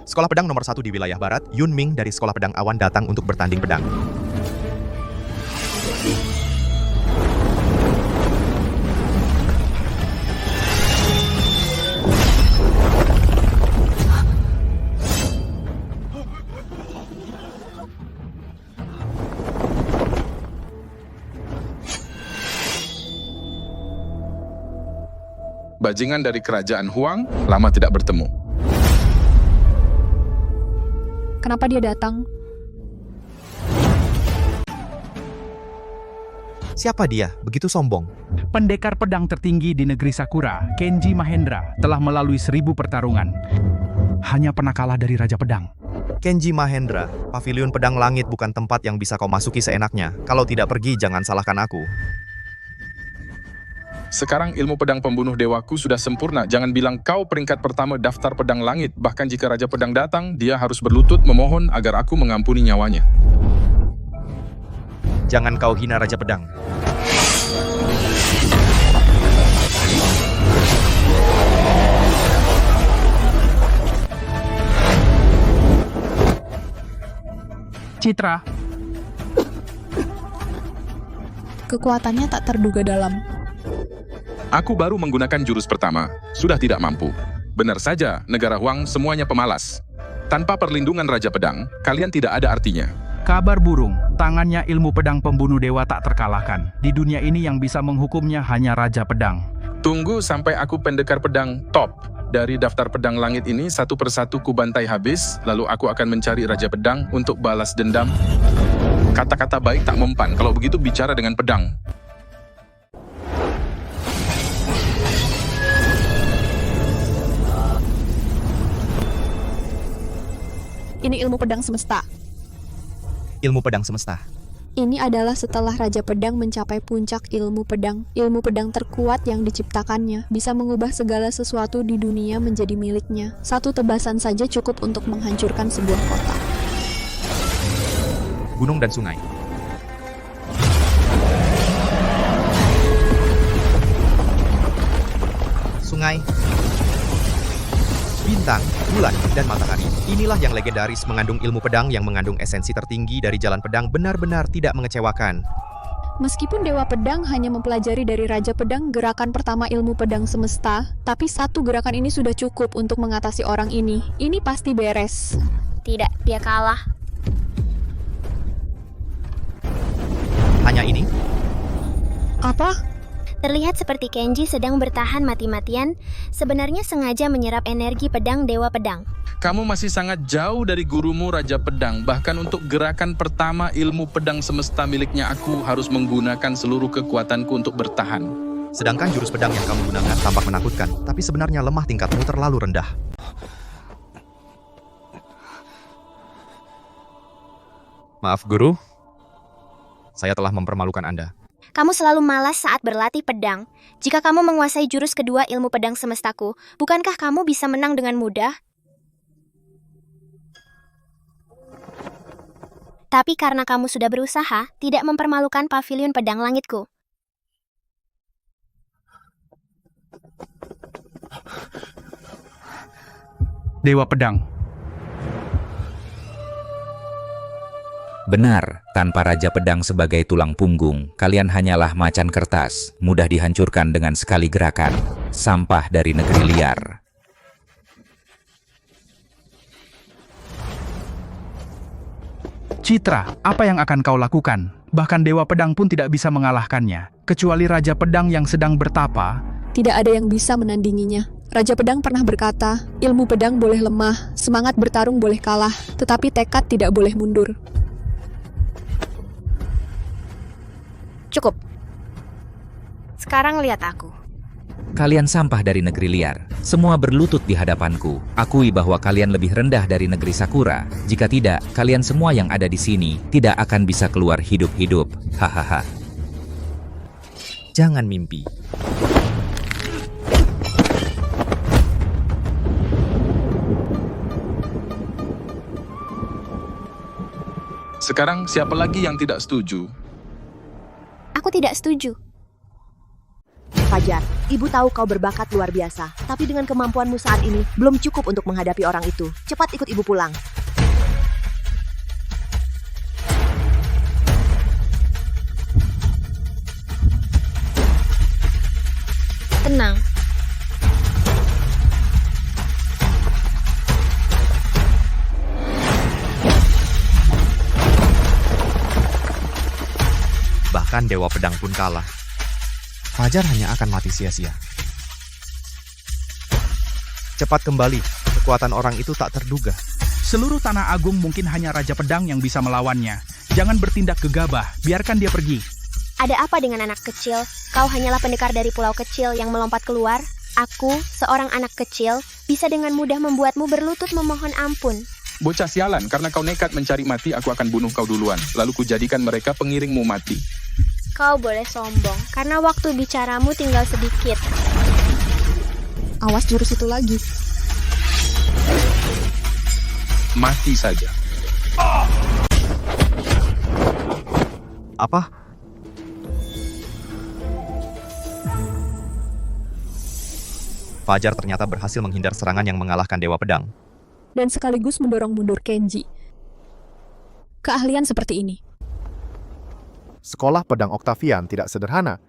Sekolah pedang nomor 1 di wilayah barat, Yun Ming dari Sekolah Pedang Awan datang untuk bertanding pedang. bajingan dari kerajaan Huang, lama tidak bertemu. Kenapa dia datang? Siapa dia? Begitu sombong. Pendekar pedang tertinggi di negeri Sakura, Kenji Mahendra, telah melalui 1000 pertarungan. Hanya pernah kalah dari Raja Pedang. Kenji Mahendra, Paviliun Pedang Langit bukan tempat yang bisa kau masuki seenaknya. Kalau tidak pergi, jangan salahkan aku. Sekarang ilmu pedang pembunuh dewaku sudah sempurna. Jangan bilang kau peringkat pertama daftar pedang langit. Bahkan jika Raja Pedang datang, dia harus berlutut memohon agar aku mengampuni nyawanya. Jangan kau hina Raja Pedang. Citra, Kekuatannya tak terduga dalam. Aku baru menggunakan jurus pertama, sudah tidak mampu. Benar saja, negara Huang semuanya pemalas. Tanpa perlindungan Raja Pedang, kalian tidak ada artinya. kabar burung, tangannya ilmu pedang pembunuh dewa tak terkalahkan. Di dunia ini yang bisa menghukumnya hanya Raja Pedang. Tunggu sampai aku pendekar pedang top. Dari daftar pedang langit ini, satu persatu ku bantai habis, lalu aku akan mencari Raja Pedang untuk balas dendam. Kata-kata baik tak mempan, kalau begitu bicara dengan pedang. Ini ilmu pedang semesta. Ilmu pedang semesta. Ini adalah setelah Raja Pedang mencapai puncak ilmu pedang. Ilmu pedang terkuat yang diciptakannya bisa mengubah segala sesuatu di dunia menjadi miliknya. Satu tebasan saja cukup untuk menghancurkan sebuah kota. Gunung dan sungai. Sungai, bintang, bulan, dan matahari. Inilah yang legendaris mengandung ilmu pedang yang mengandung esensi tertinggi dari jalan pedang benar-benar tidak mengecewakan. Meskipun Dewa Pedang hanya mempelajari dari Raja Pedang gerakan pertama ilmu pedang semesta, tapi satu gerakan ini sudah cukup untuk mengatasi orang ini. Ini pasti beres. Tidak, dia kalah. Hanya ini? Apa? Terlihat seperti Kenji sedang bertahan mati-matian, sebenarnya sengaja menyerap energi pedang Dewa Pedang. Kamu masih sangat jauh dari gurumu Raja Pedang. Bahkan untuk gerakan pertama ilmu pedang semesta miliknya, aku harus menggunakan seluruh kekuatanku untuk bertahan. Sedangkan jurus pedang yang kamu gunakan tampak menakutkan, tapi sebenarnya lemah tingkatmu terlalu rendah. Maaf guru, saya telah mempermalukan Anda. Kamu selalu malas saat berlatih pedang. Jika kamu menguasai jurus kedua ilmu pedang semestaku, bukankah kamu bisa menang dengan mudah? Tapi karena kamu sudah berusaha, tidak mempermalukan paviliun pedang langitku. Dewa Pedang. Benar, tanpa Raja Pedang sebagai tulang punggung, kalian hanyalah macan kertas, mudah dihancurkan dengan sekali gerakan. Sampah dari negeri liar. Citra, apa yang akan kau lakukan? Bahkan Dewa Pedang pun tidak bisa mengalahkannya. Kecuali Raja Pedang yang sedang bertapa. Tidak ada yang bisa menandinginya. Raja Pedang pernah berkata, ilmu pedang boleh lemah, semangat bertarung boleh kalah, tetapi tekad tidak boleh mundur. Cukup. Sekarang lihat aku. Kalian sampah dari negeri liar. Semua berlutut di hadapanku. Akui bahwa kalian lebih rendah dari negeri Sakura. Jika tidak, kalian semua yang ada di sini tidak akan bisa keluar hidup-hidup. Hahaha. Jangan mimpi. Sekarang siapa lagi yang tidak setuju? Aku tidak setuju. Fajar, ibu tahu kau berbakat luar biasa, tapi dengan kemampuanmu saat ini, belum cukup untuk menghadapi orang itu. Cepat ikut ibu pulang. Tenang. Bahkan Dewa Pedang pun kalah. Fajar hanya akan mati sia-sia. Cepat kembali, kekuatan orang itu tak terduga. Seluruh Tanah Agung mungkin hanya Raja Pedang yang bisa melawannya. Jangan bertindak gegabah, biarkan dia pergi. Ada apa dengan anak kecil? Kau hanyalah pendekar dari pulau kecil yang melompat keluar. Aku, seorang anak kecil, bisa dengan mudah membuatmu berlutut memohon ampun. Bocah sialan, karena kau nekat mencari mati, aku akan bunuh kau duluan. Lalu kujadikan mereka pengiringmu mati. Kau boleh sombong, karena waktu bicaramu tinggal sedikit. Awas jurus itu lagi. Mati saja. Apa? Fajar ternyata berhasil menghindar serangan yang mengalahkan Dewa Pedang. Dan sekaligus mendorong mundur Kenji. Keahlian seperti ini. Sekolah pedang Octavian tidak sederhana.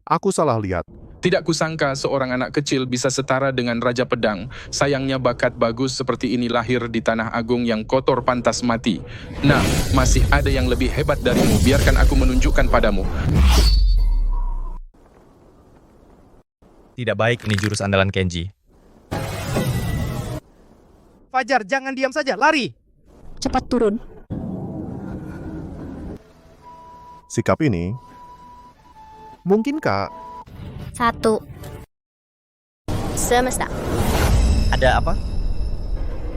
Aku salah lihat. Tidak kusangka seorang anak kecil bisa setara dengan Raja Pedang. Sayangnya bakat bagus seperti ini lahir di Tanah Agung yang kotor pantas mati. Nah, masih ada yang lebih hebat darimu. Biarkan aku menunjukkan padamu. Tidak baik ini jurus andalan Kenji. Fajar, jangan diam saja, lari! Cepat turun. Sikap ini, mungkinkah 1. Semesta. Ada apa?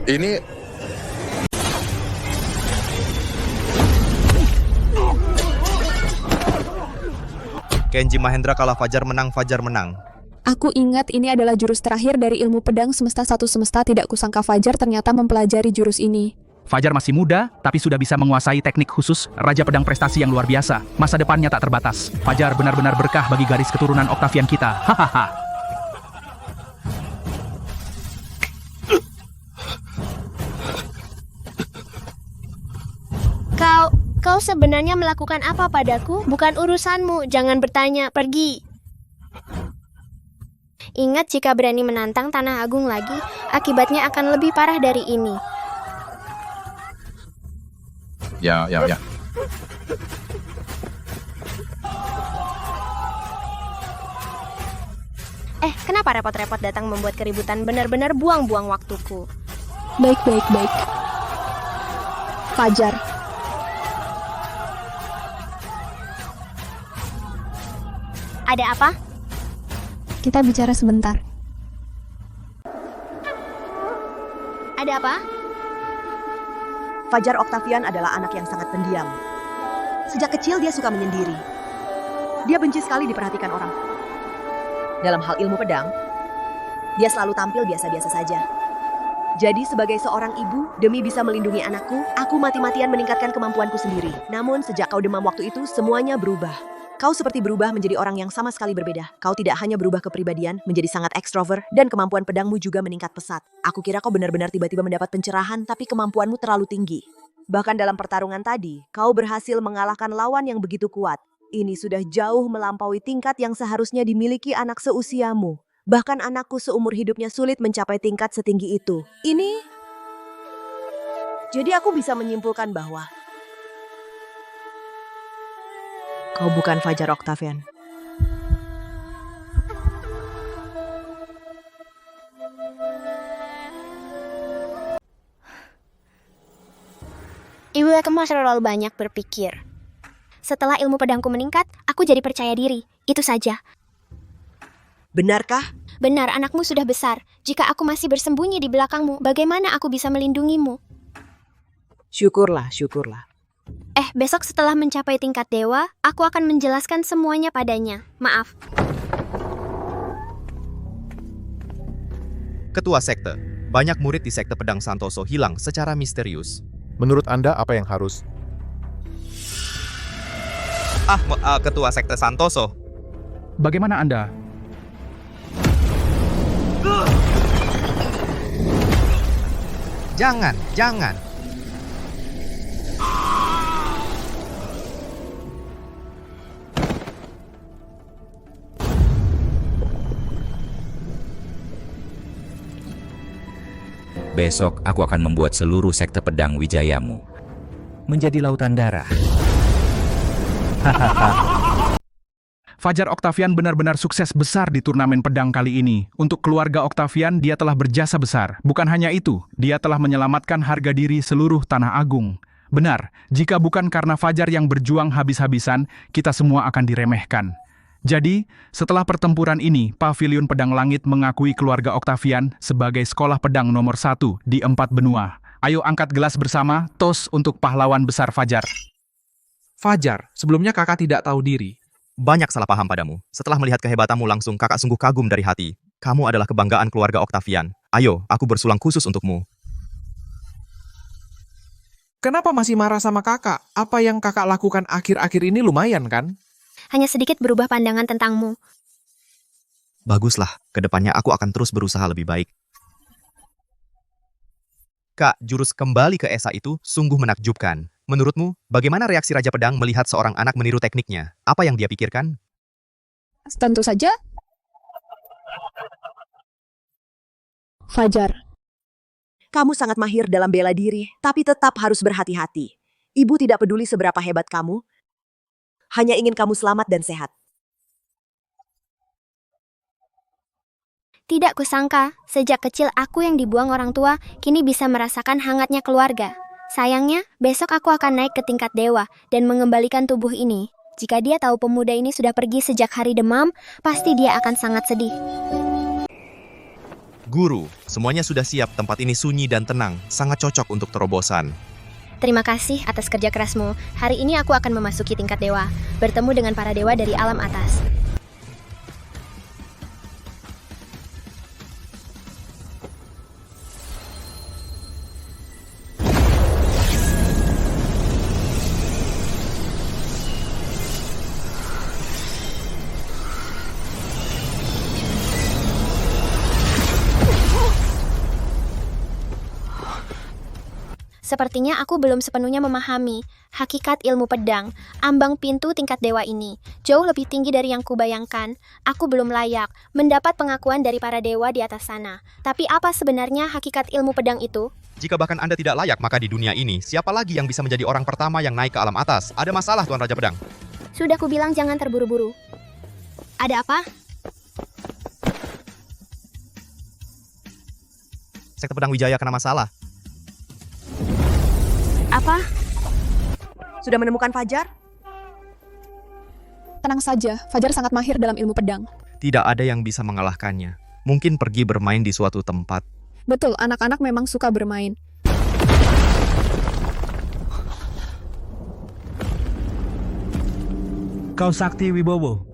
Ini... Kenji Mahendra kalah, Fajar menang, Fajar menang. Aku ingat ini adalah jurus terakhir dari ilmu pedang semesta 1 semesta. Tidak kusangka Fajar ternyata mempelajari jurus ini. Fajar masih muda, tapi sudah bisa menguasai teknik khusus Raja Pedang prestasi yang luar biasa. Masa depannya tak terbatas. Fajar benar-benar berkah bagi garis keturunan Octavian kita. Hahaha. Kau sebenarnya melakukan apa padaku? Bukan urusanmu, jangan bertanya, pergi. Ingat, jika berani menantang Tanah Agung lagi, akibatnya akan lebih parah dari ini. Ya. Kenapa repot-repot datang membuat keributan? Benar-benar buang-buang waktuku. Baik. Fajar. Ada apa? Kita bicara sebentar. Ada apa? Fajar Octavian adalah anak yang sangat pendiam. Sejak kecil dia suka menyendiri. Dia benci sekali diperhatikan orang. Dalam hal ilmu pedang, dia selalu tampil biasa-biasa saja. Jadi sebagai seorang ibu, demi bisa melindungi anakku, aku mati-matian meningkatkan kemampuanku sendiri. Namun sejak kau demam waktu itu, semuanya berubah. Kau seperti berubah menjadi orang yang sama sekali berbeda. Kau tidak hanya berubah kepribadian, menjadi sangat ekstrovert, dan kemampuan pedangmu juga meningkat pesat. Aku kira kau benar-benar tiba-tiba mendapat pencerahan, tapi kemampuanmu terlalu tinggi. Bahkan dalam pertarungan tadi, kau berhasil mengalahkan lawan yang begitu kuat. Ini sudah jauh melampaui tingkat yang seharusnya dimiliki anak seusiamu. Bahkan anakku seumur hidupnya sulit mencapai tingkat setinggi itu. Jadi aku bisa menyimpulkan bahwa kau bukan Fajar Octavian. Ibu kamu terlalu banyak berpikir. Setelah ilmu pedangku meningkat, aku jadi percaya diri. Itu saja. Benarkah? Benar, anakmu sudah besar. Jika aku masih bersembunyi di belakangmu, bagaimana aku bisa melindungimu? Syukurlah. Besok setelah mencapai tingkat dewa, aku akan menjelaskan semuanya padanya. Maaf. Ketua sekte. Banyak murid di sekte pedang Santoso hilang secara misterius. Menurut Anda apa yang harus? Ketua sekte Santoso. Bagaimana Anda? Jangan. Besok aku akan membuat seluruh sekte pedang wijayamu menjadi lautan darah. Fajar Octavian benar-benar sukses besar di turnamen pedang kali ini. Untuk keluarga Octavian, dia telah berjasa besar. Bukan hanya itu, dia telah menyelamatkan harga diri seluruh Tanah Agung. Benar, jika bukan karena Fajar yang berjuang habis-habisan, kita semua akan diremehkan. Jadi, setelah pertempuran ini, Paviliun Pedang Langit mengakui keluarga Octavian sebagai sekolah pedang nomor 1 di 4 benua. Ayo angkat gelas bersama, tos untuk pahlawan besar Fajar. Fajar, sebelumnya kakak tidak tahu diri. Banyak salah paham padamu. Setelah melihat kehebatanmu langsung, kakak sungguh kagum dari hati. Kamu adalah kebanggaan keluarga Octavian. Ayo, aku bersulang khusus untukmu. Kenapa masih marah sama kakak? Apa yang kakak lakukan akhir-akhir ini lumayan kan? Hanya sedikit berubah pandangan tentangmu. Baguslah, kedepannya aku akan terus berusaha lebih baik. Kak, jurus kembali ke Esa itu sungguh menakjubkan. Menurutmu, bagaimana reaksi Raja Pedang melihat seorang anak meniru tekniknya? Apa yang dia pikirkan? Tentu saja. Fajar. Kamu sangat mahir dalam bela diri, tapi tetap harus berhati-hati. Ibu tidak peduli seberapa hebat kamu, hanya ingin kamu selamat dan sehat. Tidak kusangka, sejak kecil aku yang dibuang orang tua, kini bisa merasakan hangatnya keluarga. Sayangnya, besok aku akan naik ke tingkat dewa dan mengembalikan tubuh ini. Jika dia tahu pemuda ini sudah pergi sejak hari demam, pasti dia akan sangat sedih. Guru, semuanya sudah siap. Tempat ini sunyi dan tenang, sangat cocok untuk terobosan. Terima kasih atas kerja kerasmu. Hari ini aku akan memasuki tingkat dewa, bertemu dengan para dewa dari alam atas. Sepertinya aku belum sepenuhnya memahami hakikat ilmu pedang. Ambang pintu tingkat dewa ini jauh lebih tinggi dari yang kubayangkan. Aku belum layak mendapat pengakuan dari para dewa di atas sana. Tapi apa sebenarnya hakikat ilmu pedang itu? Jika bahkan Anda tidak layak, maka di dunia ini, siapa lagi yang bisa menjadi orang pertama yang naik ke alam atas? Ada masalah, Tuan Raja Pedang. Sudah kubilang jangan terburu-buru. Ada apa? Sekte Pedang Wijaya kena masalah. Apa? Sudah menemukan Fajar? Tenang saja, Fajar sangat mahir dalam ilmu pedang. Tidak ada yang bisa mengalahkannya. Mungkin pergi bermain di suatu tempat. Betul, anak-anak memang suka bermain. Kau Sakti Wibowo.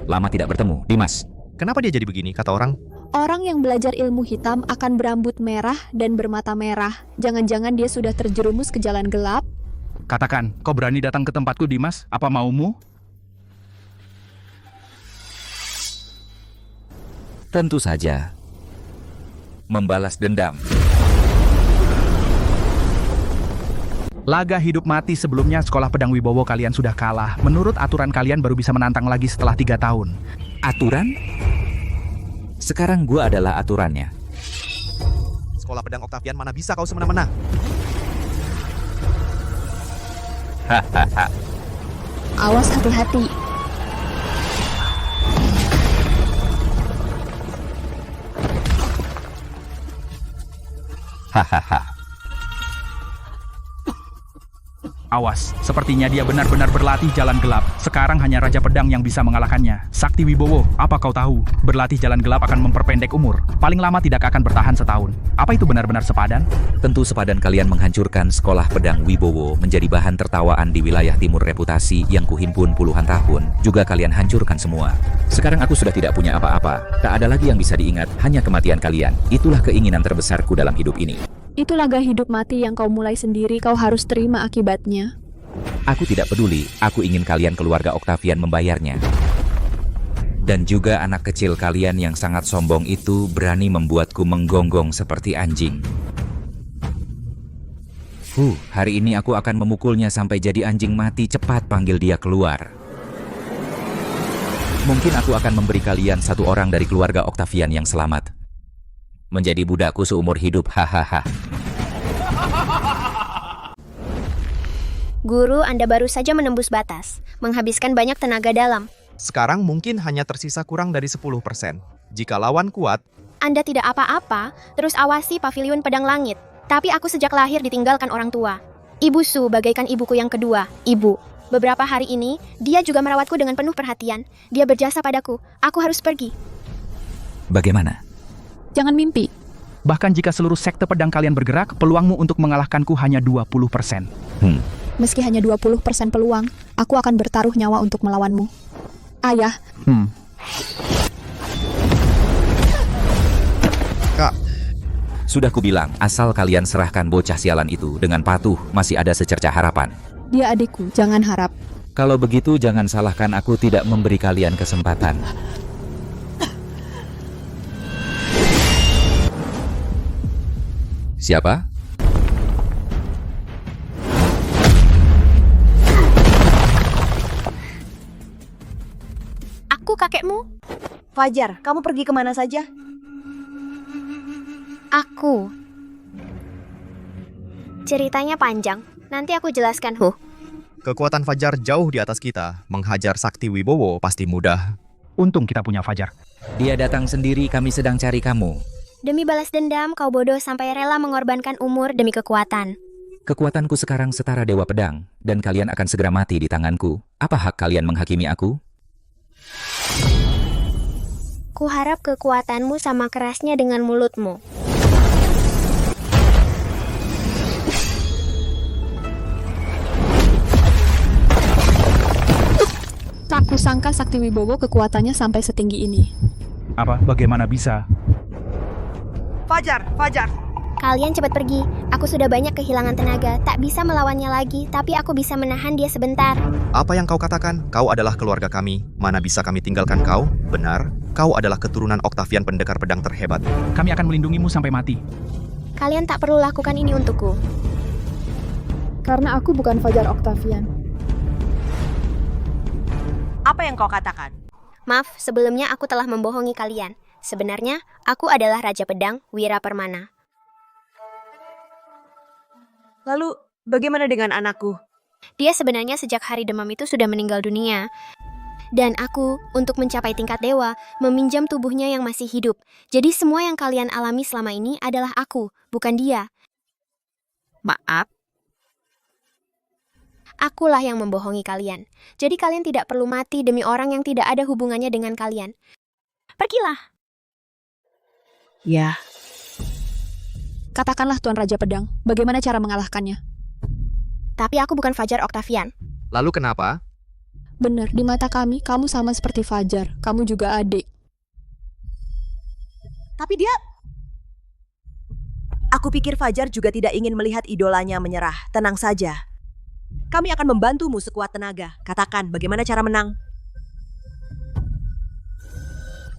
Lama tidak bertemu, Dimas. Kenapa dia jadi begini, kata orang? Orang yang belajar ilmu hitam akan berambut merah dan bermata merah. Jangan-jangan dia sudah terjerumus ke jalan gelap? Katakan, kau berani datang ke tempatku, Dimas? Apa maumu? Tentu saja. Membalas dendam. Laga hidup mati sebelumnya sekolah pedang Wibowo kalian sudah kalah. Menurut aturan kalian baru bisa menantang lagi setelah 3 tahun. Aturan? Sekarang gua adalah aturannya. Sekolah pedang Octavian mana bisa kau semena-mena? Hahaha. Awas hati-hati. Hahaha. Awas, sepertinya dia benar-benar berlatih jalan gelap. Sekarang hanya Raja Pedang yang bisa mengalahkannya. Sakti Wibowo, apa kau tahu? Berlatih jalan gelap akan memperpendek umur. Paling lama tidak akan bertahan setahun. Apa itu benar-benar sepadan? Tentu sepadan kalian menghancurkan sekolah pedang Wibowo menjadi bahan tertawaan di wilayah timur reputasi yang kuhimpun puluhan tahun. Juga kalian hancurkan semua. Sekarang aku sudah tidak punya apa-apa. Tak ada lagi yang bisa diingat, hanya kematian kalian. Itulah keinginan terbesarku dalam hidup ini. Itu laga hidup mati yang kau mulai sendiri, kau harus terima akibatnya. Aku tidak peduli, aku ingin kalian keluarga Octavian membayarnya. Dan juga anak kecil kalian yang sangat sombong itu berani membuatku menggonggong seperti anjing. Hari ini aku akan memukulnya sampai jadi anjing mati. Cepat panggil dia keluar. Mungkin aku akan memberi kalian satu orang dari keluarga Octavian yang selamat. Menjadi budakku seumur hidup, hahaha. Guru, Anda baru saja menembus batas, menghabiskan banyak tenaga dalam. Sekarang mungkin hanya tersisa kurang dari 10%. Jika lawan kuat, Anda tidak apa-apa, terus awasi Paviliun Pedang Langit. Tapi aku sejak lahir ditinggalkan orang tua. Ibu Su bagaikan ibuku yang kedua, ibu. Beberapa hari ini, dia juga merawatku dengan penuh perhatian. Dia berjasa padaku, aku harus pergi. Bagaimana? Jangan mimpi. Bahkan jika seluruh sekte pedang kalian bergerak, peluangmu untuk mengalahkanku hanya 20%. Meski hanya 20% peluang, aku akan bertaruh nyawa untuk melawanmu. Ayah. Kak. Sudah kubilang, asal kalian serahkan bocah sialan itu dengan patuh, masih ada secercah harapan. Dia adikku, jangan harap. Kalau begitu jangan salahkan aku tidak memberi kalian kesempatan. Siapa? Aku kakekmu? Fajar, kamu pergi kemana saja? Aku. Ceritanya panjang, nanti aku jelaskan, kekuatan Fajar jauh di atas kita. Menghajar Sakti Wibowo pasti mudah. Untung kita punya Fajar. Dia datang sendiri, kami sedang cari kamu. Demi balas dendam, kau bodoh sampai rela mengorbankan umur demi kekuatan. Kekuatanku sekarang setara Dewa Pedang, dan kalian akan segera mati di tanganku. Apa hak kalian menghakimi aku? Kuharap kekuatanmu sama kerasnya dengan mulutmu. Tak kusangka Sakti Wibowo kekuatannya sampai setinggi ini. Apa? Bagaimana bisa? Fajar, Fajar. Kalian cepat pergi. Aku sudah banyak kehilangan tenaga, tak bisa melawannya lagi, tapi aku bisa menahan dia sebentar. Apa yang kau katakan? Kau adalah keluarga kami. Mana bisa kami tinggalkan kau? Benar, kau adalah keturunan Octavian pendekar pedang terhebat. Kami akan melindungimu sampai mati. Kalian tak perlu lakukan ini untukku. Karena aku bukan Fajar Octavian. Apa yang kau katakan? Maaf, sebelumnya aku telah membohongi kalian. Sebenarnya, aku adalah Raja Pedang Wira Permana. Lalu, bagaimana dengan anakku? Dia sebenarnya sejak hari demam itu sudah meninggal dunia. Dan aku, untuk mencapai tingkat dewa, meminjam tubuhnya yang masih hidup. Jadi semua yang kalian alami selama ini adalah aku, bukan dia. Maaf. Akulah yang membohongi kalian. Jadi kalian tidak perlu mati demi orang yang tidak ada hubungannya dengan kalian. Pergilah. Ya. Katakanlah Tuan Raja Pedang, bagaimana cara mengalahkannya? Tapi aku bukan Fajar Octavian. Lalu kenapa? Benar, di mata kami, kamu sama seperti Fajar. Kamu juga adik. Tapi dia... Aku pikir Fajar juga tidak ingin melihat idolanya menyerah. Tenang saja. Kami akan membantumu sekuat tenaga. Katakan, bagaimana cara menang?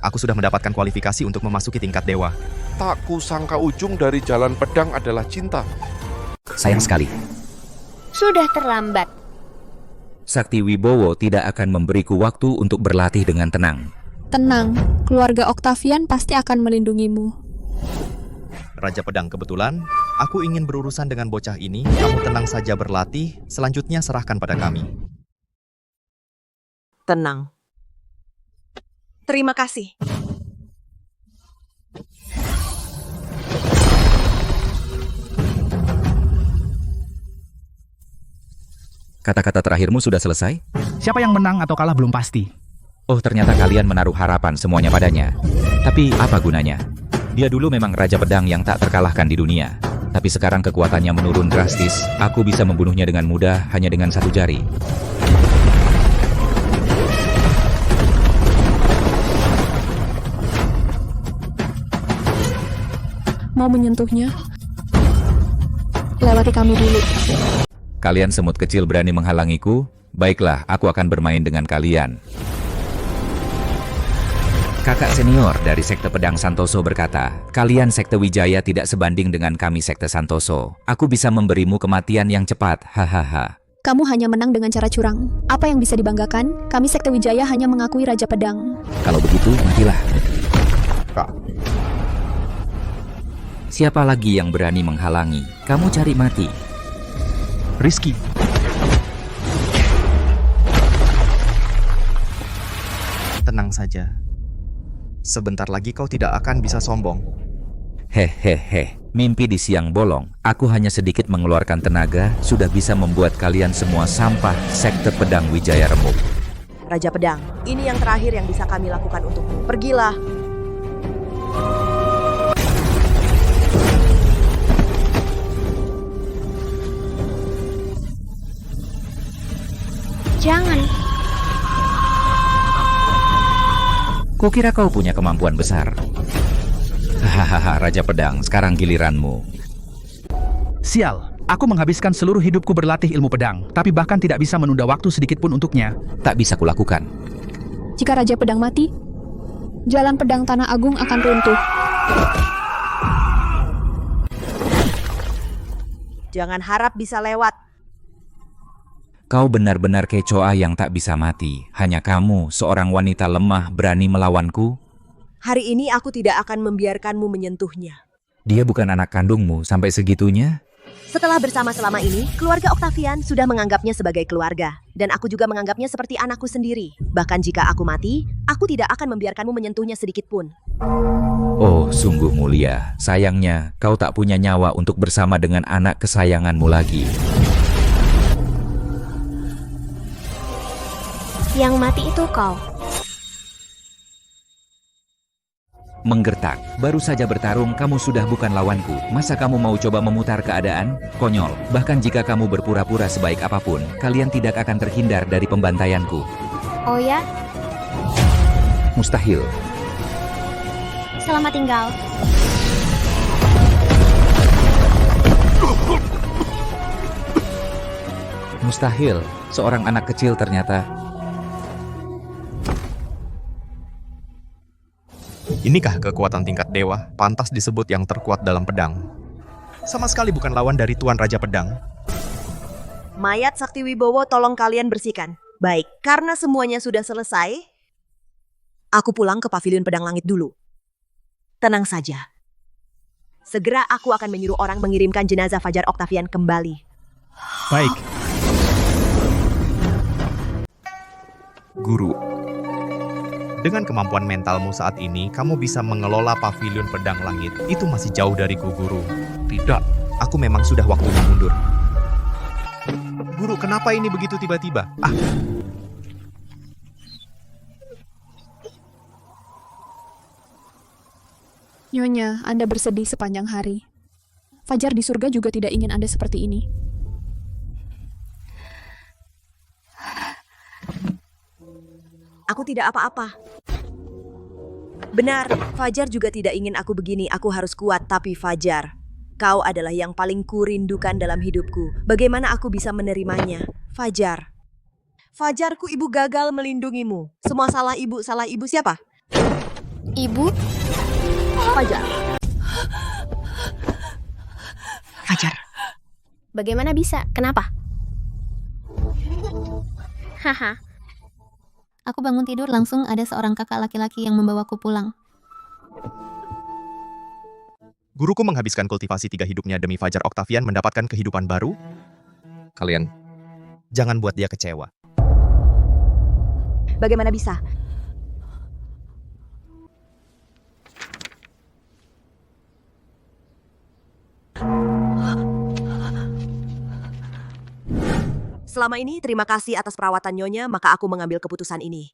Aku sudah mendapatkan kualifikasi untuk memasuki tingkat dewa. Tak kusangka ujung dari jalan pedang adalah cinta. Sayang sekali. Sudah terlambat. Sakti Wibowo tidak akan memberiku waktu untuk berlatih dengan tenang. Tenang, keluarga Octavian pasti akan melindungimu. Raja Pedang, kebetulan aku ingin berurusan dengan bocah ini. Kamu tenang saja berlatih, selanjutnya serahkan pada kami. Tenang. Terima kasih. Kata-kata terakhirmu sudah selesai? Siapa yang menang atau kalah belum pasti. Oh, ternyata kalian menaruh harapan semuanya padanya. Tapi apa gunanya? Dia dulu memang Raja Pedang yang tak terkalahkan di dunia. Tapi sekarang kekuatannya menurun drastis. Aku bisa membunuhnya dengan mudah hanya dengan satu jari. Mau menyentuhnya? Lewati kami dulu. Kalian semut kecil berani menghalangiku? Baiklah, aku akan bermain dengan kalian. Kakak senior dari Sekte Pedang Santoso berkata, kalian Sekte Wijaya tidak sebanding dengan kami Sekte Santoso. Aku bisa memberimu kematian yang cepat, hahaha. Kamu hanya menang dengan cara curang. Apa yang bisa dibanggakan? Kami Sekte Wijaya hanya mengakui Raja Pedang. Kalau begitu, matilah. Kak. Siapa lagi yang berani menghalangi? Kamu cari mati. Rizky. Tenang saja. Sebentar lagi kau tidak akan bisa sombong. Hehehe, mimpi di siang bolong. Aku hanya sedikit mengeluarkan tenaga, sudah bisa membuat kalian semua sampah sekte pedang Wijaya Remuk. Raja Pedang, ini yang terakhir yang bisa kami lakukan untukmu. Pergilah. Jangan. Kukira kau punya kemampuan besar. Hahaha, Raja Pedang, sekarang giliranmu. Sial, aku menghabiskan seluruh hidupku berlatih ilmu pedang, tapi bahkan tidak bisa menunda waktu sedikit pun untuknya. Tak bisa kulakukan. Jika Raja Pedang mati, jalan pedang Tanah Agung akan runtuh. Jangan harap bisa lewat. Kau benar-benar kecoa yang tak bisa mati. Hanya kamu, seorang wanita lemah, berani melawanku? Hari ini aku tidak akan membiarkanmu menyentuhnya. Dia bukan anak kandungmu sampai segitunya? Setelah bersama selama ini, keluarga Octavian sudah menganggapnya sebagai keluarga. Dan aku juga menganggapnya seperti anakku sendiri. Bahkan jika aku mati, aku tidak akan membiarkanmu menyentuhnya sedikit pun. Oh, sungguh mulia. Sayangnya, kau tak punya nyawa untuk bersama dengan anak kesayanganmu lagi. Yang mati itu kau. Menggertak, baru saja bertarung kamu sudah bukan lawanku. Masa kamu mau coba memutar keadaan? Konyol, bahkan jika kamu berpura-pura sebaik apapun, kalian tidak akan terhindar dari pembantaianku. Oh ya? Mustahil. Selamat tinggal. Mustahil, seorang anak kecil ternyata. Inikah kekuatan tingkat dewa, pantas disebut yang terkuat dalam pedang? Sama sekali bukan lawan dari Tuan Raja Pedang. Mayat Sakti Wibowo tolong kalian bersihkan. Baik, karena semuanya sudah selesai, aku pulang ke Pavilion Pedang Langit dulu. Tenang saja. Segera aku akan menyuruh orang mengirimkan jenazah Fajar Octavian kembali. Baik. Guru, dengan kemampuan mentalmu saat ini, kamu bisa mengelola Pavilion Pedang Langit. Itu masih jauh dariku, Guru. Tidak, aku memang sudah waktunya mundur. Guru, kenapa ini begitu tiba-tiba? Nyonya, Anda bersedih sepanjang hari. Fajar di surga juga tidak ingin Anda seperti ini. Aku tidak apa-apa. Benar, Fajar juga tidak ingin aku begini. Aku harus kuat, tapi Fajar, kau adalah yang paling kurindukan dalam hidupku. Bagaimana aku bisa menerimanya? Fajar. Fajarku, ibu gagal melindungimu. Semua salah ibu siapa? Ibu? Fajar. Fajar. Bagaimana bisa? Kenapa? Haha. Aku bangun tidur langsung ada seorang kakak laki-laki yang membawaku pulang. Guruku menghabiskan kultivasi 3 hidupnya demi Fajar Octavian mendapatkan kehidupan baru. Kalian, jangan buat dia kecewa. Bagaimana bisa? Selama ini, terima kasih atas perawatan Nyonya, maka aku mengambil keputusan ini.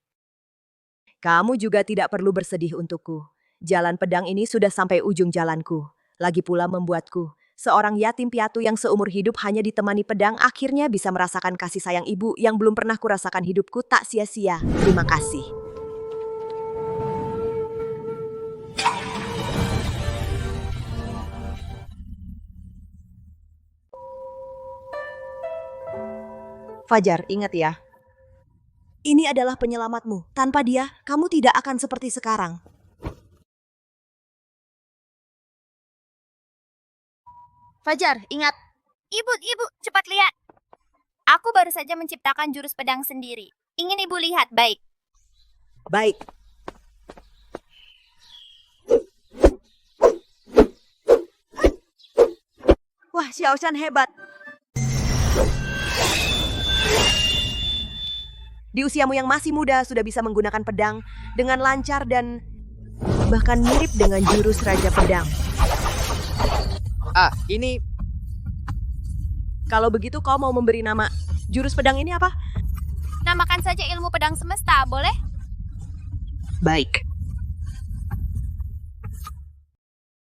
Kamu juga tidak perlu bersedih untukku. Jalan pedang ini sudah sampai ujung jalanku. Lagi pula membuatku, seorang yatim piatu yang seumur hidup hanya ditemani pedang, akhirnya bisa merasakan kasih sayang ibu yang belum pernah kurasakan hidupku tak sia-sia. Terima kasih. Fajar, ingat ya. Ini adalah penyelamatmu. Tanpa dia, kamu tidak akan seperti sekarang. Fajar, ingat. Ibu, cepat lihat. Aku baru saja menciptakan jurus pedang sendiri. Ingin ibu lihat, baik? Baik. Wah, Xiaoshan hebat. Di usiamu yang masih muda sudah bisa menggunakan pedang dengan lancar dan bahkan mirip dengan jurus Raja Pedang. Ini... Kalau begitu kau mau memberi nama jurus pedang ini apa? Namakan saja ilmu pedang semesta, boleh? Baik.